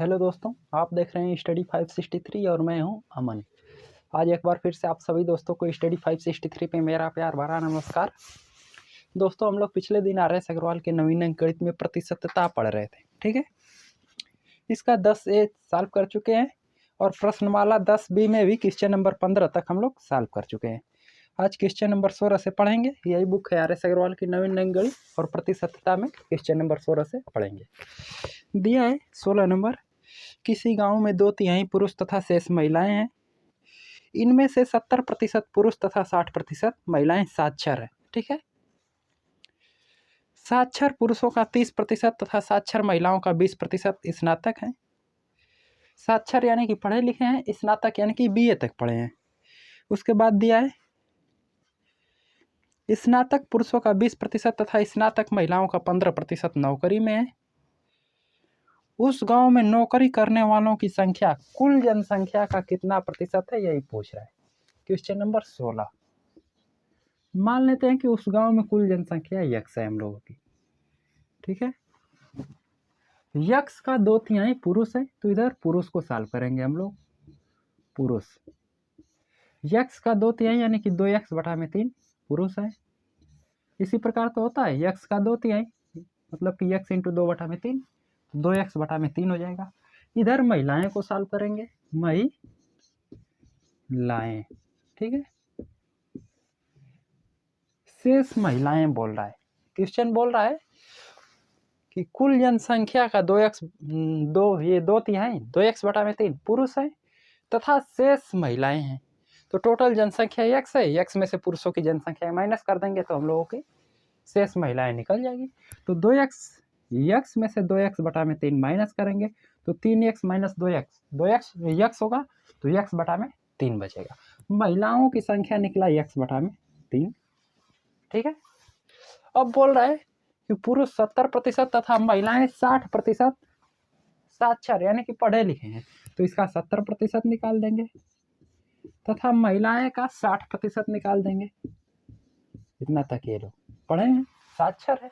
Hello दोस्तों, आप देख रहे हैं स्टडी 563 और मैं हूं अमन। आज एक बार फिर से आप सभी दोस्तों को स्टडी 563 पे मेरा प्यार भरा नमस्कार। दोस्तों, हम लोग पिछले दिन RS अग्रवाल के नवीन अंक गणित में प्रतिशतता पढ़ रहे थे। ठीक है, इसका 10A सॉल्व कर चुके हैं और प्रश्नमाला 10B में भी क्वेश्चन नंबर 15 तक हम लोग सॉल्व कर चुके हैं। आज क्वेश्चन नंबर 16 से पढ़ेंगे। यही बुक है RS अग्रवाल की नवीन अंक गणित और प्रतिशतता में क्वेश्चन नंबर 16 से पढ़ेंगे। दिया है 16 नंबर, किसी गांव में 2/3 पुरुष तथा शेष महिलाएं हैं। इनमें से 70% पुरुष तथा 60% महिलाएं साक्षर है। ठीक है, साक्षर पुरुषों का 30% तथा साक्षर महिलाओं का 20% स्नातक है। साक्षर यानी कि पढ़े लिखे हैं, स्नातक यानी कि BA तक पढ़े हैं। उसके बाद दिया है स्नातक पुरुषों का 20% तथा स्नातक महिलाओं का 15% नौकरी में है। उस गांव में नौकरी करने वालों की संख्या कुल जनसंख्या का कितना प्रतिशत है, यही पूछ रहा है। Question number 16। मान लेते हैं कि उस गांव में कुल जनसंख्या x है हम लोगों की। ठीक है, x का 2/3 पुरुष है, तो इधर पुरुष को सॉल्व करेंगे हम लोग। पुरुष x का 2/3 यानी कि 2x/3 पुरुष है। इसी प्रकार तो होता है x का 2/3 मतलब कि x × 2/3 2x/3 हो जाएगा। इधर महिलाएं को सॉल्व करेंगे, महिलाएं। ठीक है, शेष महिलाएं बोल रहा है। क्वेश्चन बोल रहा है कि कुल जनसंख्या का 2x/3 पुरुष है तथा शेष महिलाएं हैं। तो टोटल जनसंख्या x है, x में से पुरुषों की जनसंख्या माइनस कर देंगे तो हम लोगों की शेष महिलाएं निकल जाएगी। तो 2x में से 2x/3 माइनस करेंगे तो 3x - 2x x होगा तो x/3 बचेगा। महिलाओं की संख्या निकला x/3। ठीक है, अब बोल रहा है कि पुरुष 70% तथा महिलाएं 60% साक्षर यानी कि पढ़े लिखे हैं, तो इसका 70% निकाल देंगे तथा महिलाएं का 60% निकाल देंगे। इतना तक ये लोग पढ़े हैं, साक्षर है।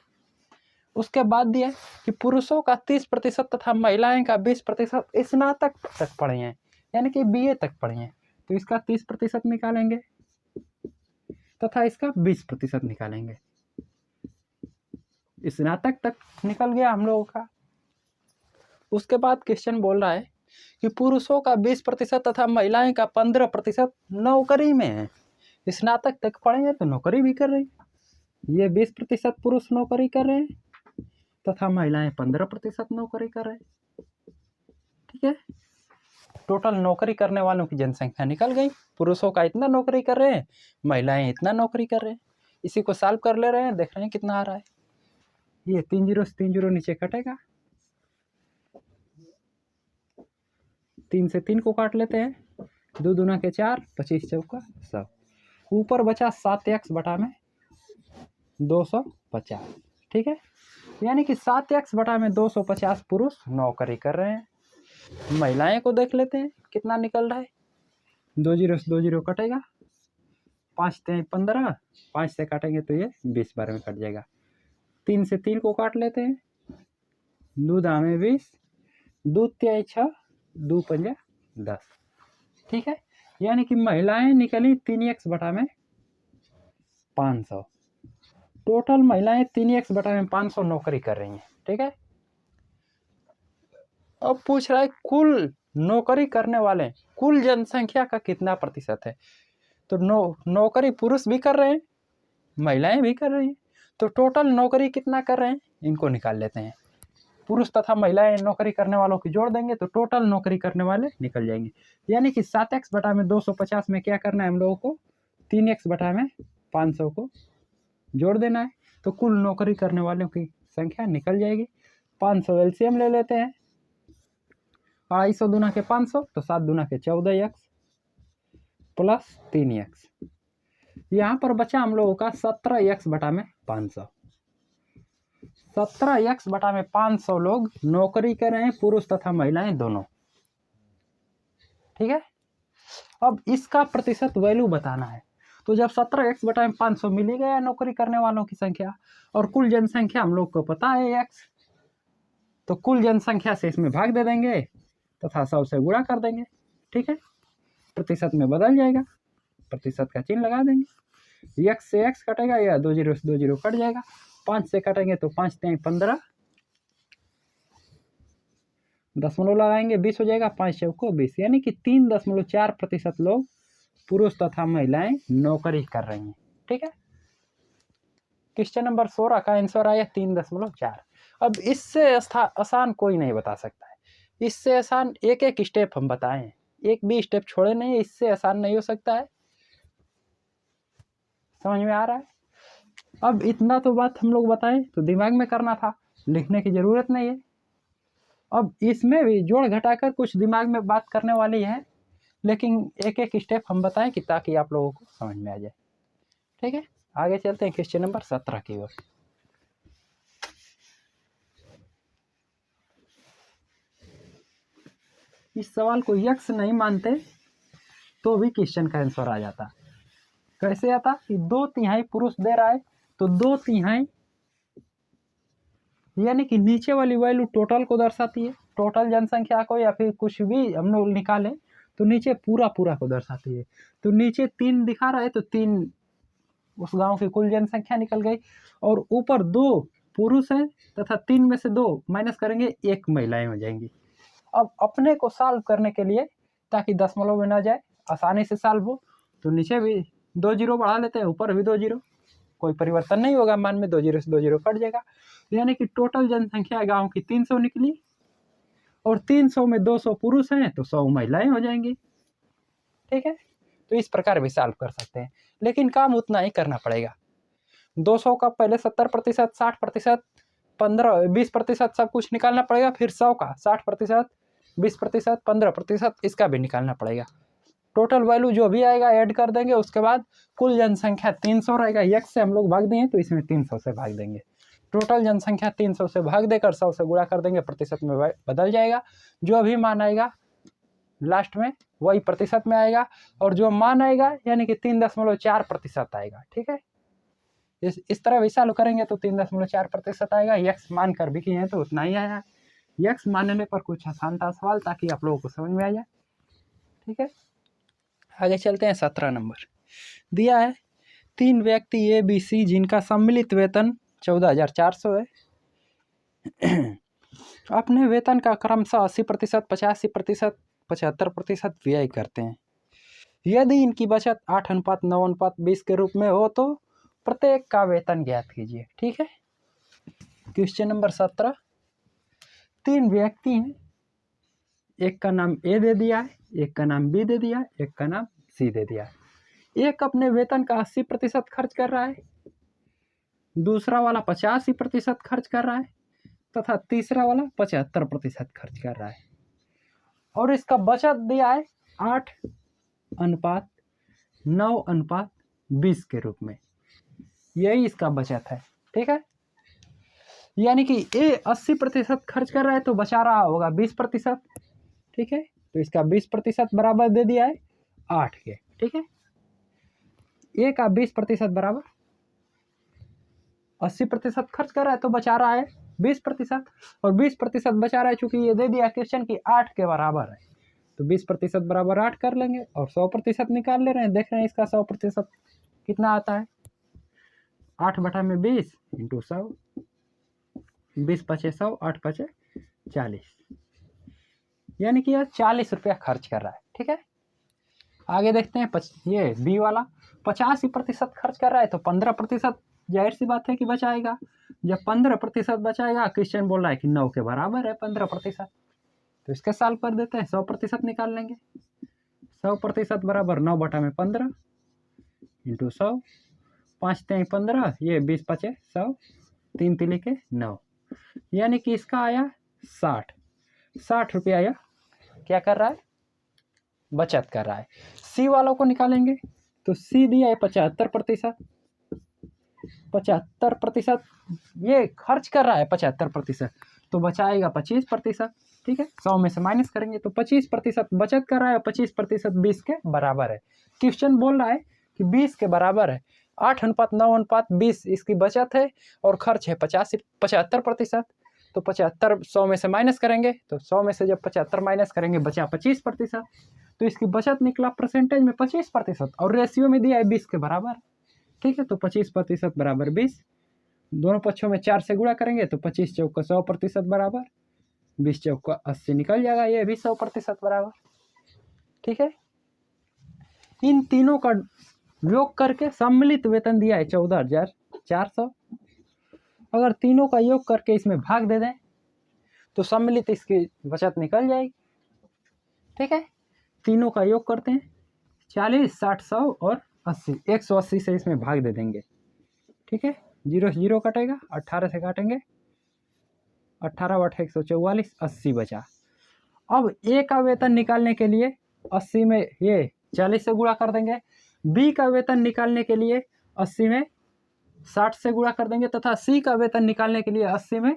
उसके बाद दिया कि पुरुषों का 30% तथा महिलाएं का 20% स्नातक तक पढ़े हैं यानी कि BA तक पढ़े हैं, तो इसका 30% निकालेंगे तथा इसका 20% निकालेंगे। स्नातक तक निकल गया हम लोगों का। उसके बाद क्वेश्चन बोल रहा है कि पुरुषों का 20% तथा महिलाएं का 15% नौकरी में है। स्नातक तक पढ़े हैं तो नौकरी भी कर रहे हैं। ये 20% पुरुष नौकरी कर रहे हैं तथा महिलाएं 15% नौकरी कर रहे हैं। ठीक है, टोटल नौकरी करने वालों की जनसंख्या निकल गई। पुरुषों का इतना नौकरी कर रहे हैं, महिलाएं इतना नौकरी कर रहे हैं। इसी को सॉल्व कर ले रहे हैं, देख रहे हैं कितना आ रहा है। ये 3 0 से 3 0 नीचे कटेगा, 3 से 3 को काट लेते हैं, 2 दूना के 4, 25 चौका 100। ऊपर बचा 7x/250। ठीक है, यानी कि 7x/250 पुरुष नौकरी कर रहे हैं। महिलाएं को देख लेते हैं कितना निकल रहा है। 2 0 से 2 0 कटेगा, 5 3 15, 5 से काटेंगे तो ये 20 बार में कट जाएगा। 3 से 3 को काट लेते हैं, 2 दामे 20, 2 3 6, 2 5 10। ठीक है, यानी कि महिलाएं निकली 3x/500। टोटल महिलाएं 3x/500 नौकरी कर रही हैं। ठीक है, अब पूछ रहा है कुल नौकरी करने वाले कुल जनसंख्या का कितना प्रतिशत है। तो नौकरी पुरुष भी कर रहे हैं, महिलाएं भी कर रही हैं, तो टोटल नौकरी कितना कर रहे हैं इनको निकाल लेते हैं। पुरुष तथा महिलाएं नौकरी करने वालों की जोड़ देंगे तो टोटल नौकरी करने वाले निकल जाएंगे। यानी कि 7x/250 में क्या करना है हम लोगों को, 3x/500 को जोड़ देना है, तो कुल नौकरी करने वालों की संख्या निकल जाएगी। 500 LCM ले लेते हैं, 250 दूना के 500 तो 7 दूना के 14x प्लस 3x। यहाँ पर बचा हम लोगों का 17x/500। 17x/500 लोग नौकरी कर रहे हैं, पुरुष तथा महिलाएं दोनों। ठीक है, अब इसका प्रतिशत वैल्यू बताना है। तो जब 17x/500 मिल ही गया नौकरी करने वालों की संख्या और कुल जनसंख्या हम लोग को पता है x, तो कुल जनसंख्या से इसमें भाग दे देंगे तथा 100 से गुणा कर देंगे, ठीक है। प्रतिशत में बदल जाएगा, प्रतिशत का चिन्ह लगा देंगे, x से x कटेगा या 2 जीरो से 2 जीरो कट जाएगा, 5 से कटेंगे तो 5 3 15, दशमलव लगाएंगे 20 हो जाएगा, 5 चौको 20, यानी कि 3.4% लोग पुरुष तथा महिलाएं नौकरी कर रही हैं, ठीक है। क्वेश्चन नंबर 16 का आंसर आया 3.4। अब इससे आसान कोई नहीं बता सकता है, इससे आसान एक एक स्टेप हम बताएं, एक भी स्टेप छोड़े नहीं, इससे आसान नहीं हो सकता है। समझ में आ रहा है? अब इतना तो बात हम लोग बताएं तो दिमाग में करना था, लिखने की जरूरत नहीं है। अब इसमें भी जोड़ घटाकर कुछ दिमाग में बात करने वाली है, लेकिन एक एक स्टेप हम बताएं कि ताकि आप लोगों को समझ में आ जाए, ठीक है। आगे चलते हैं क्वेश्चन नंबर 17 की ओर। इस सवाल को यक्स नहीं मानते तो भी क्वेश्चन का आंसर आ जाता। कैसे आता कि 2/3 पुरुष दे रहा है तो 2/3 यानी कि नीचे वाली वैल्यू टोटल को दर्शाती है, टोटल जनसंख्या को या फिर कुछ भी हम लोग निकालें तो नीचे पूरा को दर्शाती है। तो नीचे 3 दिखा रहा है तो 3 उस गांव की कुल जनसंख्या निकल गई, और ऊपर 2 पुरुष हैं तथा 3 में से 2 माइनस करेंगे 1 महिलाएं हो जाएंगी। अब अपने को सॉल्व करने के लिए ताकि दशमलव में ना जाए, आसानी से सॉल्व हो, तो नीचे भी 2 जीरो बढ़ा लेते हैं, ऊपर भी 2 जीरो, कोई परिवर्तन नहीं होगा, मान में 2 जीरो से 2 जीरो कट जाएगा, यानी कि टोटल जनसंख्या गांव की 300 निकली, और 300 में 200 पुरुष हैं तो 100 महिलाएं हो जाएंगी, ठीक है। तो इस प्रकार भी सॉल्व कर सकते हैं, लेकिन काम उतना ही करना पड़ेगा। 200 का पहले 70%, 60%, 20% सब कुछ निकालना पड़ेगा, फिर 100 का 60%, 20%, 15% इसका भी निकालना पड़ेगा। टोटल वैल्यू जो भी आएगा ऐड कर देंगे, उसके बाद कुल जनसंख्या 300 रहेगा, x से हम लोग भाग देंगे तो इसमें 300 से भाग देंगे, टोटल जनसंख्या 300 से भाग देकर 100 से गुणा कर देंगे, प्रतिशत में बदल जाएगा, जो भी मान आएगा लास्ट में वही प्रतिशत में आएगा, और जो मान आएगा यानी कि 3.4% आएगा, ठीक है। इस तरह भी चालू करेंगे तो 3.4% आएगा, यक्स मान कर भी किए तो उतना ही आया। यक्स मानने पर कुछ आसान था सवाल ताकि आप लोगों को समझ में आ जाए, ठीक है। आगे चलते हैं। 17 नंबर दिया है 3 व्यक्ति ए बी सी जिनका सम्मिलित वेतन 14,400 है अपने वेतन का क्रमशः 80%, 85%, 75% व्यय करते हैं। यदि इनकी बचत 8:9:20 के रूप में हो तो प्रत्येक का वेतन ज्ञात कीजिए, ठीक है। क्वेश्चन नंबर 17, 3 व्यक्ति हैं, एक का नाम ए दे दिया है, एक का नाम बी दे दिया है, एक का नाम सी दे दिया है। एक अपने वेतन का 80% खर्च कर रहा है, दूसरा वाला 85% खर्च कर रहा है, तथा तीसरा वाला 75% खर्च कर रहा है, और इसका बचत दिया है 8:9:20 के रूप में, यही इसका बचत है, ठीक है। यानी कि ए 80% खर्च कर रहा है तो बचा रहा होगा 20%, ठीक है। तो इसका 20% बराबर दे दिया है 8 के, ठीक है। ए का 20% बराबर 80% खर्च कर रहा है तो बचा रहा है 20%, और 20% बचा रहा है चूंकि ये दे दिया क्वेश्चन की 8 के बराबर है, तो 20% बराबर 8 कर लेंगे, और 100% निकाल ले रहे हैं, देख रहे हैं इसका 100% कितना आता है, 8/20 इंटू 100, 20 पचे 100, 8 पचे 40, यानी कि यह 40 रुपया खर्च कर रहा है, ठीक है। आगे देखते हैं ये बी वाला 85% खर्च कर रहा है तो 15% जाहिर सी बात है कि बचाएगा। जब 15% बचाएगा, क्वेश्चन बोल रहा है कि 9 के बराबर है 15%, तो इसके सॉल्व कर देते हैं, 100% निकाल लेंगे। 100% बराबर 9/15 इंटू 100, 5 3 15, ये 20 पचे 100, 3 3 के 9, यानी कि इसका आया 60 रुपया आया, क्या कर रहा है, बचत कर रहा है। सी वालों को निकालेंगे तो सी दिया है 75%, 75% ये खर्च कर रहा है 75%, तो बचाएगा 25%, ठीक है। 100 में से माइनस करेंगे तो 25% बचत कर रहा है, 25% 20 के बराबर है। क्वेश्चन बोल रहा है कि 20 के बराबर है, 8:9:20 इसकी बचत है और खर्च है 75%, तो 75 100 में से माइनस करेंगे, तो 100 में से जब 75 माइनस करेंगे बचा 25%, तो इसकी बचत निकला परसेंटेज में 25%, और रेशियो में दिया है 20 के बराबर। ठीक है, तो 25% बराबर 20, दोनों पक्षों में 4 से गुणा करेंगे तो 25 चौका 100% बराबर 20 चौका 80 निकल जाएगा, ये भी 100% बराबर। ठीक है, इन तीनों का योग करके सम्मिलित वेतन दिया है 14,400। अगर तीनों का योग करके इसमें भाग दे दें तो सम्मिलित इसकी बचत निकल जाएगी। ठीक है, तीनों का योग करते हैं 40, 60, 100 और 80, 180 से इसमें भाग दे देंगे। ठीक है, 0 से 0 कटेगा, 18 से काटेंगे, 18 बटे 144, 80 बचा। अब ए का वेतन निकालने के लिए 80 में ये 40 से गुणा कर देंगे, बी का वेतन निकालने के लिए 80 में 60 से गुणा कर देंगे, तथा सी का वेतन निकालने के लिए 80 में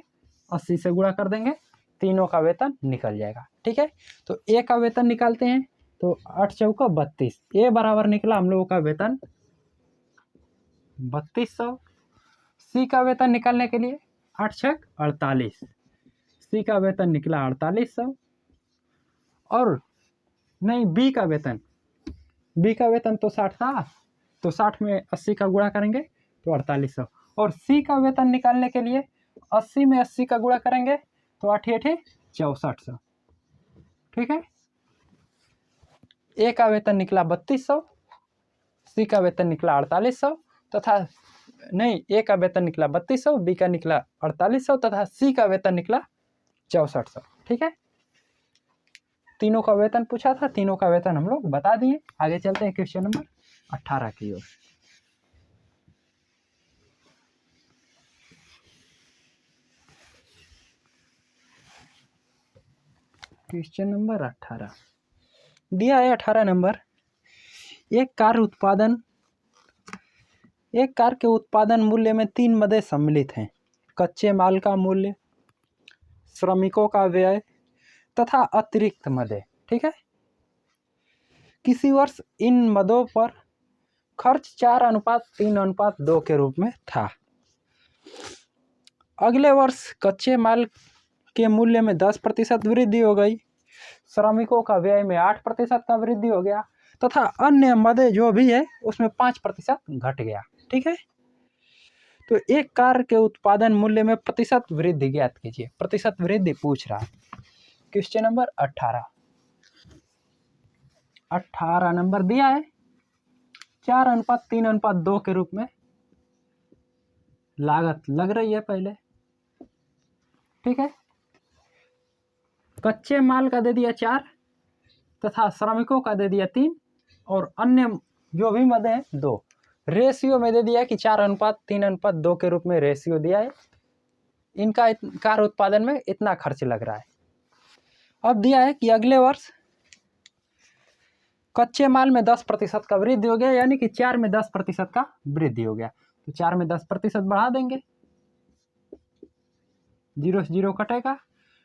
80 से गुणा कर देंगे, तीनों का वेतन निकल जाएगा। ठीक है, तो ए का वेतन निकालते हैं तो 8 चौका 32, ए बराबर निकला हम लोगों का वेतन 3200। सी का वेतन निकालने के लिए 8 छक 48, सी का वेतन निकला 4800। और नहीं, बी का वेतन तो 60 था, तो 60 में 80 का गुणा करेंगे तो 4800, और सी का वेतन निकालने के लिए 80 में 80 का गुणा करेंगे तो 8 8 6400। ठीक है, ए का वेतन निकला 3200, सी का वेतन निकला 4800, तथा नहीं, ए का वेतन निकला 3200, बी का निकला 4800, तथा सी का वेतन निकला 6400। ठीक है, तीनों का वेतन पूछा था, तीनों का वेतन हम लोग बता दिए। आगे चलते हैं क्वेश्चन नंबर 18 की ओर। क्वेश्चन नंबर 18 दिया है। 18 नंबर, एक कार के उत्पादन मूल्य में 3 मदें सम्मिलित हैं: कच्चे माल का मूल्य, श्रमिकों का व्यय तथा अतिरिक्त मदें। ठीक है, किसी वर्ष इन मदों पर खर्च 4:3:2 के रूप में था। अगले वर्ष कच्चे माल के मूल्य में 10% वृद्धि हो गई, श्रमिकों का व्यय में 8% का वृद्धि हो गया, तथा अन्य मदें जो भी है उसमें 5% घट गया। ठीक है, तो एक कार के उत्पादन मूल्य में प्रतिशत वृद्धि ज्ञात कीजिए। प्रतिशत वृद्धि पूछ रहा है। क्वेश्चन नंबर 18 नंबर दिया है 4:3:2 के रूप में लागत लग रही है पहले। ठीक है, कच्चे माल का दे दिया 4, तथा श्रमिकों का दे दिया 3, और अन्य जो भी मदें हैं 2। रेशियो में दे दिया कि 4:3:2 के रूप में रेशियो दिया है। इनका कार उत्पादन में इतना खर्च लग रहा है। अब दिया है कि अगले वर्ष कच्चे माल में 10% का वृद्धि हो गया, यानी कि 4 में 10% का वृद्धि हो गया, तो 4 में 10% बढ़ा देंगे, 0 से 0 कटेगा,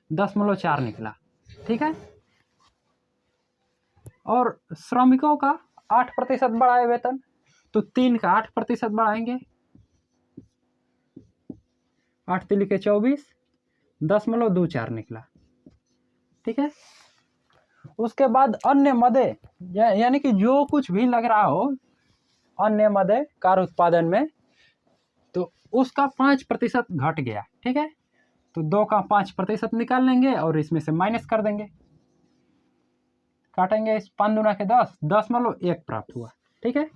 10.4 निकला। ठीक है, और श्रमिकों का 8% बढ़ाए वेतन, तो 3 का 8% बढ़ाएंगे, 8 3 के 24, 10.24 निकला। ठीक है, उसके बाद अन्य मदें, यानी कि जो कुछ भी लग रहा हो अन्य मदें कार उत्पादन में, तो उसका 5% घट गया। ठीक है, तो 2 का 5% निकाल लेंगे और इसमें से माइनस कर देंगे, काटेंगे, 5 दूना के 10, 10.1 प्राप्त हुआ। ठीक है,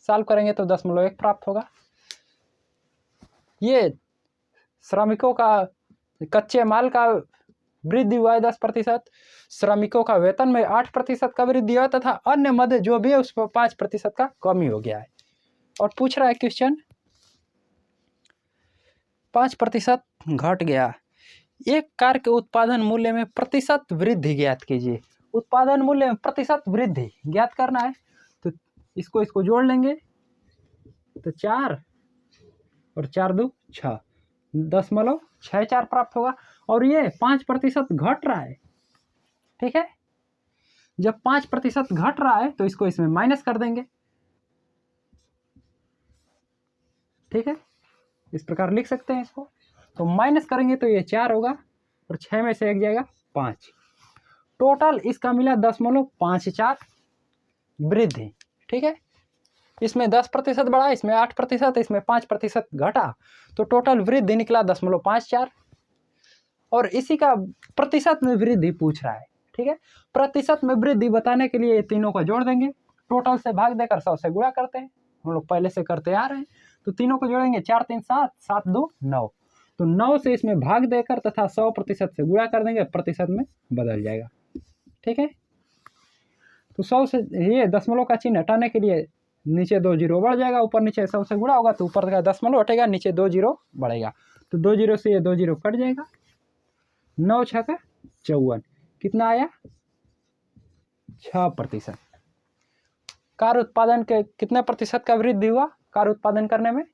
सॉल्व करेंगे तो 10.1 प्राप्त होगा। ये श्रमिकों का कच्चे माल का वृद्धि हुआ है 10%, श्रमिकों का वेतन में 8% का वृद्धि हुआ, तथा अन्य मद जो भी है उस पर 5% का कमी हो गया है। और पूछ रहा है क्वेश्चन 5% घट गया, एक कार के उत्पादन मूल्य में प्रतिशत वृद्धि ज्ञात कीजिए। उत्पादन मूल्य में प्रतिशत वृद्धि ज्ञात करना है, तो इसको जोड़ लेंगे, तो 4 और 4 2 6, 10.64 प्राप्त होगा। और ये 5% घट रहा है। ठीक है, जब 5% घट रहा है तो इसको इसमें माइनस कर देंगे। ठीक है, इस प्रकार लिख सकते हैं इसको। तो माइनस करेंगे तो ये 4 होगा और 6 में से 1 जाएगा 5। टोटल इसका मिला 10.54 वृद्धि। ठीक है, इसमें 10% बढ़ा, इसमें 8%, इसमें 5% घटा, तो टोटल वृद्धि निकला 10.54। और इसी का प्रतिशत में वृद्धि पूछ रहा है। ठीक है, प्रतिशत में वृद्धि बताने के लिए ये तीनों को जोड़ देंगे, टोटल से भाग देकर 100 से गुणा करते हैं, हम लोग पहले से करते आ रहे हैं। तो तीनों को जोड़ेंगे, 4 3 7, 7 2 9, तो 9 से इसमें भाग देकर तथा 100% से गुणा कर देंगे, प्रतिशत में बदल जाएगा। ठीक है, तो 100 से ये दशमलव का चिन्ह हटाने के लिए नीचे 2 जीरो बढ़ जाएगा, ऊपर नीचे 100 से गुणा होगा तो ऊपर का दशमलव हटेगा, नीचे 2 जीरो बढ़ेगा, तो 2 जीरो से ये 2 जीरो कट जाएगा। 9 6 का 54, कितना आया 6%। कार उत्पादन के कितने प्रतिशत का वृद्धि हुआ कार उत्पादन करने में?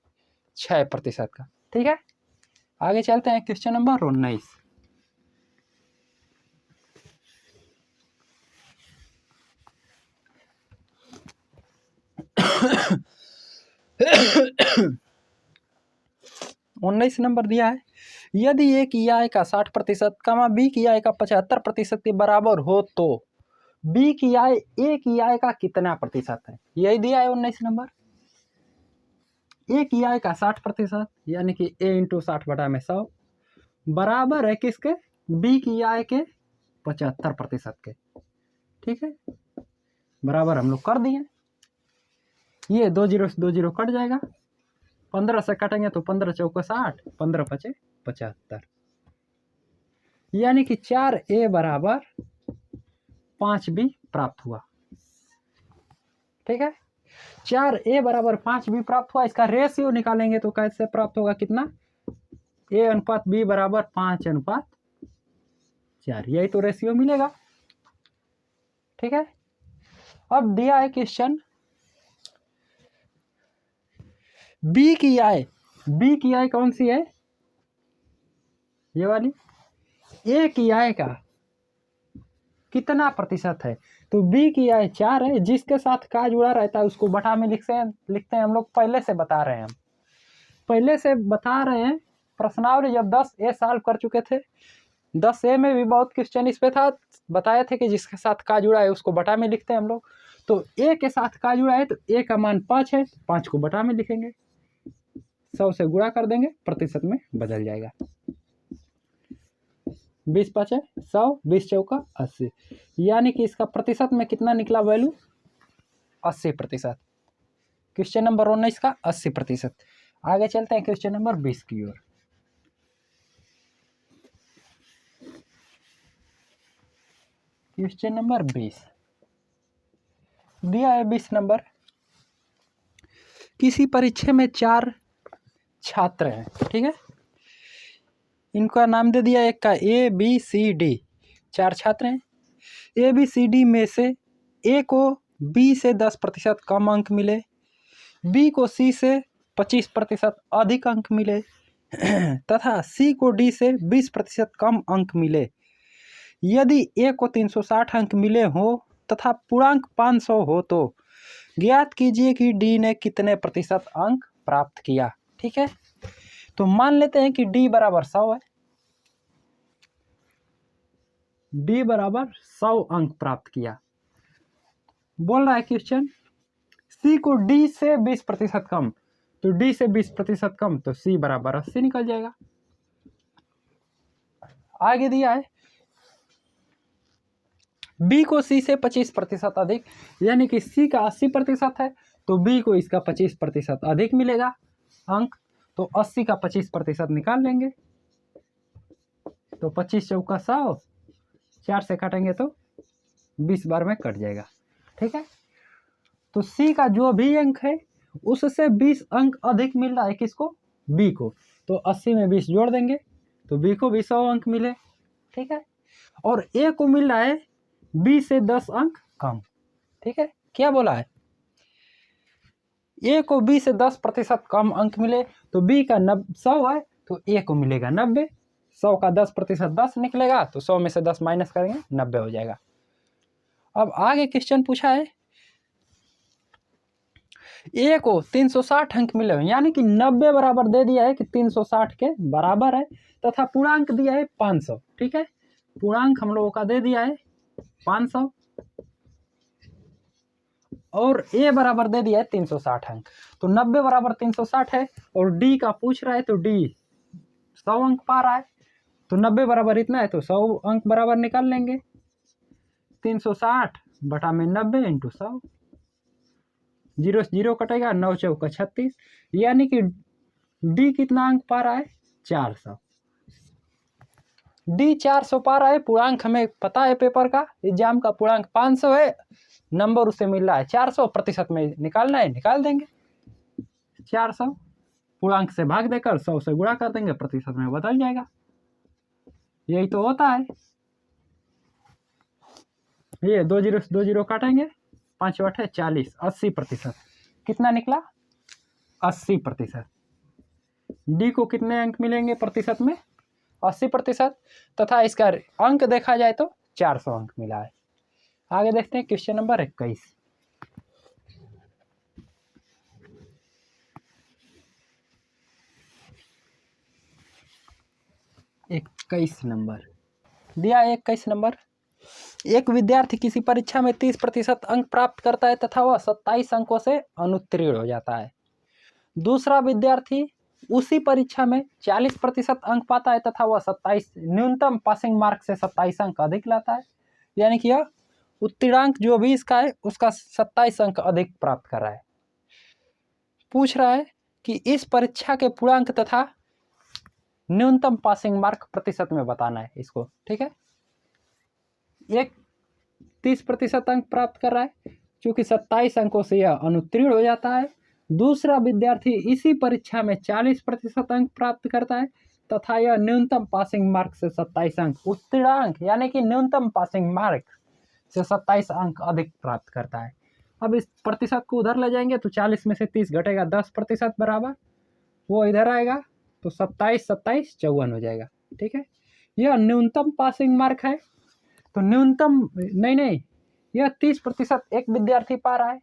6% का। ठीक है, आगे चलते हैं क्वेश्चन नंबर 19। उन्नीस नंबर दिया है, यदि ए की आय का 60% कमा बी की आय का 75% के बराबर हो तो बी की आय ए की आय का कितना प्रतिशत है? यही दिया है 19 नंबर। ए की आय का 60% यानी कि ए इंटू 60/100 बराबर है किसके? बी की आय के 75% के। ठीक है, बराबर हम लोग कर दिए। ये 2 जीरो से 2 जीरो कट जाएगा, 15 से काटेंगे तो 15 चौका 60, 15 पचे 75, यानी कि 4A बराबर 5B प्राप्त हुआ। ठीक है, 4A बराबर 5B प्राप्त हुआ। इसका रेशियो निकालेंगे तो कैसे प्राप्त होगा? कितना? A अनुपात B बराबर 5:4, यही तो रेशियो मिलेगा। ठीक है, अब दिया है क्वेश्चन बी की आय। बी की आय कौन सी है? ये वाली। ए की आय का कितना प्रतिशत है? तो बी की आय 4 है, जिसके साथ का जुड़ा रहता है उसको बटा में लिखते हैं हम लोग, पहले से बता रहे हैं हम, पहले से बता रहे हैं। प्रश्नावली जब 10A सॉल्व कर चुके थे, 10A में भी बहुत क्वेश्चन इस पे था, बताए थे कि जिसके साथ का जुड़ा है उसको बटा में लिखते हैं हम लोग। तो ए के साथ का जुड़ा है तो ए का मान 5 है, 5 को बटा में लिखेंगे, 100 से गुणा कर देंगे, प्रतिशत में बदल जाएगा। 20 5 100, 20 चौका 80, यानी कि इसका प्रतिशत में कितना निकला वैल्यू? 80%। क्वेश्चन नंबर 19 का 80%। आगे चलते हैं क्वेश्चन नंबर 20 की ओर। क्वेश्चन नंबर 20 दिया है 20 नंबर, किसी परीक्षा में 4 छात्र हैं। ठीक है, इनका नाम दे दिया, एक का ABCD, 4 छात्र हैं। ABCD में से A को B से 10% कम अंक मिले, B को C से 25% अधिक अंक मिले तथा C को D से 20% कम अंक मिले। यदि A को 360 अंक मिले हो तथा पूर्णांक 500 हो तो ज्ञात कीजिए कि D ने कितने प्रतिशत अंक प्राप्त किया। ठीक है, तो मान लेते हैं कि D बराबर 100 है, D बराबर 100 अंक प्राप्त किया। बोल रहा है क्वेश्चन C को D से 20% कम, तो D से 20% कम तो C बराबर 80 निकल जाएगा। आगे दिया है B को C से 25% अधिक, यानी कि C का 80% है तो B को इसका 25% अधिक मिलेगा अंक, तो 80 का 25% निकाल लेंगे, तो 25 चौका 100, 4 से काटेंगे तो 20 बार में कट जाएगा। ठीक है, तो C का जो भी अंक है उससे 20 अंक अधिक मिल रहा है किसको? B को, तो 80 में 20 जोड़ देंगे तो B को भी 100 अंक मिले। ठीक है, और A को मिल रहा है B से 10 अंक कम। ठीक है, क्या बोला है? A को B से 10% कम अंक मिले, तो B का 100 है तो A को मिलेगा 90, 100 का 10% 10 निकलेगा, तो 100 में से 10 माइनस करेंगे 90 हो जाएगा। अब आगे क्वेश्चन पूछा है ए को 360 अंक मिले हुए, यानी कि 90 बराबर दे दिया है कि 360 के बराबर है, तथा पूर्णांक दिया है 500। ठीक है, पूर्णांक हम लोगों का दे दिया है 500 और ए बराबर दे दिया है 360 अंक। तो 90 बराबर 360 है और डी का पूछ रहा है, तो डी 100 अंक पा रहा है। तो 90 बराबर इतना है, तो 100 अंक बराबर निकाल लेंगे। 360 बटा में 90 इंटू 100, 0 से 0 कटेगा, 9 चौका 36, यानी कि डी कितना अंक पा रहा है? 400। डी 400 पा रहा है। पूर्णांक हमें पता है, पेपर का एग्जाम का पूर्णांक 500 है, नंबर उसे मिल रहा है 400, प्रतिशत में निकालना है, निकाल देंगे। 400 पूर्णांक से भाग देकर 100 से गुणा कर देंगे, प्रतिशत में बदल जाएगा। यही तो होता है। ये 2 0 से 2 0 काटेंगे, 5 8 है 40, 80%। कितना निकला? 80%। डी को कितने अंक मिलेंगे प्रतिशत में? 80%, तथा इसका अंक देखा जाए तो 400 अंक मिला है। आगे देखते हैं क्वेश्चन नंबर 21। नंबर दिया है 21 नंबर। एक विद्यार्थी किसी परीक्षा में 30% अंक प्राप्त करता है तथा वह 27 अंकों से अनुत्तीर्ण हो जाता है। दूसरा विद्यार्थी उसी परीक्षा में 40% अंक पाता है तथा वह 27 न्यूनतम पासिंग मार्क से 27 अंक अधिक लाता है, यानी कि यह उत्तीर्णांक जो भी इसका है उसका 27 अंक अधिक प्राप्त कर रहा है। पूछ रहा है कि इस परीक्षा के पूर्णांक तथा न्यूनतम पासिंग मार्क प्रतिशत में बताना है इसको। ठीक है, एक 30% अंक प्राप्त कर रहा है, क्योंकि 27 अंकों से यह अनुत्तीर्ण हो जाता है। दूसरा विद्यार्थी इसी परीक्षा में 40% अंक प्राप्त करता है तथा यह न्यूनतम पासिंग मार्क से 27 अंक, उत्तीर्णांक यानी कि न्यूनतम पासिंग मार्क से 27 अंक अधिक प्राप्त करता है। अब इस प्रतिशत को उधर ले जाएंगे तो 40 में से 30 घटेगा, 10% बराबर वो इधर आएगा, तो 27 27 54 हो जाएगा। ठीक है, यह न्यूनतम पासिंग मार्क है। तो न्यूनतम नहीं, यह 30% एक विद्यार्थी पा रहा है,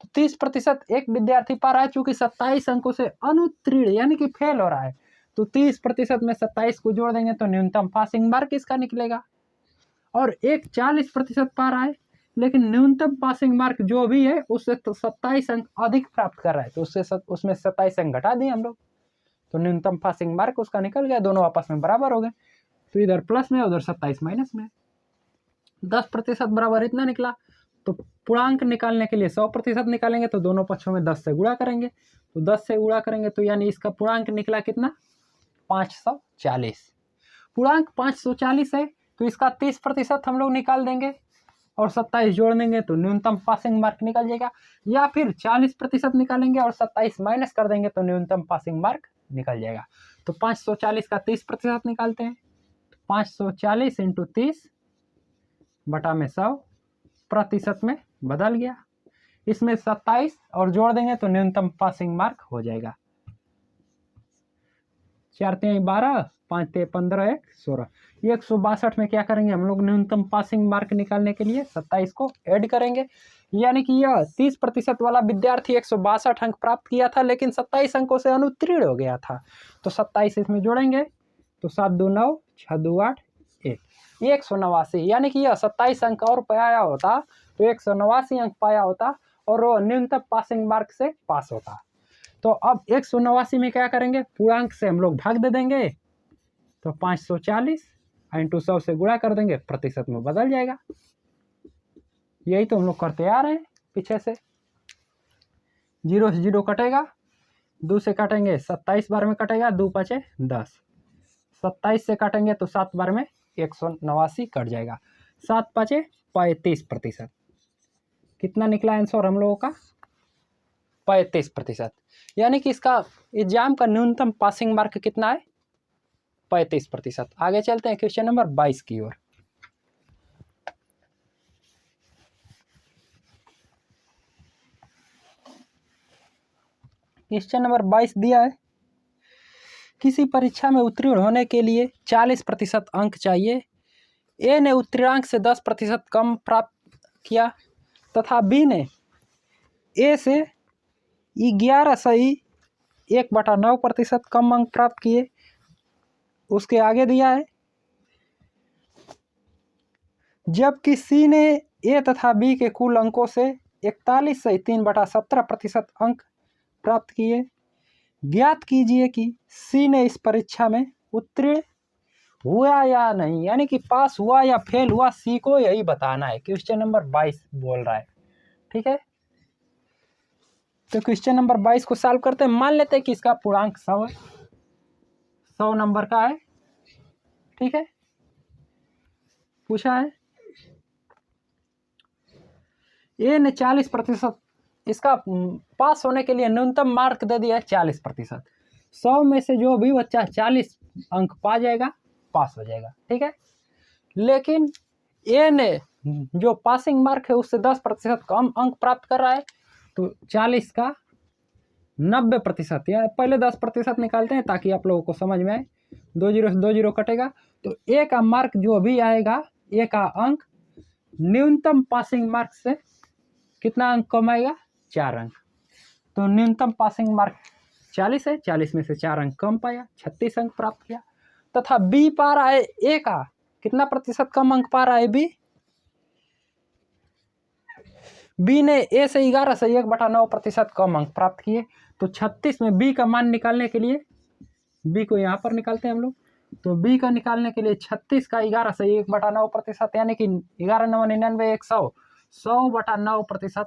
तो 30% एक विद्यार्थी पा रहा है, चूंकि 27 अंकों से अनुत्तीर्ण यानी कि फेल हो रहा है, तो 30% में 27 को जोड़ देंगे तो न्यूनतम पासिंग मार्क इसका निकलेगा। और एक 40% पा रहा है, लेकिन न्यूनतम पासिंग मार्क जो भी है उससे तो 27 अंक अधिक प्राप्त कर रहा है, तो उसमें 27 अंक घटा दिए हम लोग, तो न्यूनतम पासिंग मार्क उसका निकल गया, दोनों आपस में बराबर हो गए। तो इधर प्लस में उधर 27 माइनस में। 10% बराबर इतना निकला। तो पूर्णांक निकालने के लिए 100% निकालेंगे, तो दोनों पक्षों में 10 से गुणा करेंगे, तो 10 से गुणा करेंगे तो यानी इसका पूर्णांक निकला कितना? 540। पूर्णांक 540 है, तो इसका 30% हम लोग निकाल देंगे और 27 जोड़ देंगे तो न्यूनतम पासिंग मार्क निकल जाएगा, या फिर 40% निकालेंगे और 27 माइनस कर देंगे तो न्यूनतम पासिंग मार्क निकल जाएगा। तो 540 का 30% निकालते हैं, 540 इंटू 30 बटा में 100 प्रतिशत में बदल गया। इसमें 27 और जोड़ देंगे तो न्यूनतम पासिंग मार्क हो जाएगा। 4 3 12, 5 3 15, 1 16। 162 में क्या करेंगे हम लोग? न्यूनतम पासिंग मार्क निकालने के लिए 27 को ऐड करेंगे, यानी कि यह 30% वाला विद्यार्थी 162 अंक प्राप्त किया था, लेकिन 27 अंकों से अनुत्तीर्ण हो गया था, तो 27 इसमें जोड़ेंगे तो 7 2 9, 6 2 8, 189, यानी कि यह 27 अंक और पाया होता तो 189 अंक पाया होता और वो न्यूनतम पासिंग मार्क से पास होता। तो अब 189 में क्या करेंगे? पूर्णांक से हम लोग भाग दे देंगे, तो 540 इंटू 100 से गुणा कर देंगे, प्रतिशत में बदल जाएगा। यही तो हम लोग करते आ रहे हैं पीछे से। 0 से 0 कटेगा, 2 से काटेंगे 27 बार में कटेगा, 2 5 10, 27 से काटेंगे तो 7 बार में 189 कट जाएगा, 7 5 35%। कितना निकला आंसर हम लोगों का? 35%, यानी कि इसका एग्जाम का न्यूनतम पासिंग मार्क कितना है? 35%। आगे चलते हैं क्वेश्चन नंबर 22 की ओर। क्वेश्चन नंबर 22 दिया है, किसी परीक्षा में उत्तीर्ण होने के लिए 40% अंक चाहिए। ए ने उत्तीर्णांक से 10% कम प्राप्त किया तथा बी ने ए से 11.1/9% कम अंक प्राप्त किए। उसके आगे दिया है जबकि सी ने ए तथा बी के कुल अंकों से 41.3/17% अंक प्राप्त किए। ज्ञात कीजिए कि सी ने इस परीक्षा में उत्तीर्ण हुआ या नहीं, यानी कि पास हुआ या फेल हुआ, सी को यही बताना है। क्वेश्चन नंबर 22 बोल रहा है। ठीक है, तो क्वेश्चन नंबर 22 को सॉल्व करते हैं। मान लेते हैं कि इसका पूर्णांक 100 है, 100 नंबर का है। ठीक है, पूछा है ए ने 40%, इसका पास होने के लिए न्यूनतम मार्क दे दिया है 40%। 100 में से जो भी बच्चा 40 अंक पा जाएगा पास हो जाएगा। ठीक है, लेकिन ए ने जो पासिंग मार्क है उससे 10% कम अंक प्राप्त कर रहा है, तो 40 का 90%, या पहले 10% निकालते हैं ताकि आप लोगों को समझ में आए। 2 जीरो से 2 जीरो कटेगा, तो ए का मार्क जो भी आएगा, ए का अंक न्यूनतम पासिंग मार्क से कितना अंक कम आएगा? 4 अंक। तो न्यूनतम पासिंग मार्क 40 है, 40 में से 4 अंक कम पाया, 36 अंक प्राप्त किया। तथा बी पा रहा है ए का कितना प्रतिशत कम अंक पा रहा है? बी ने ए से 11.1/9% कम अंक प्राप्त किए। तो 36 में बी का मान निकालने के लिए, बी को यहाँ पर निकालते हैं हम लोग, तो बी का निकालने के लिए 36 का 11.1/9%, यानी कि 11 9 99 100, 100/9%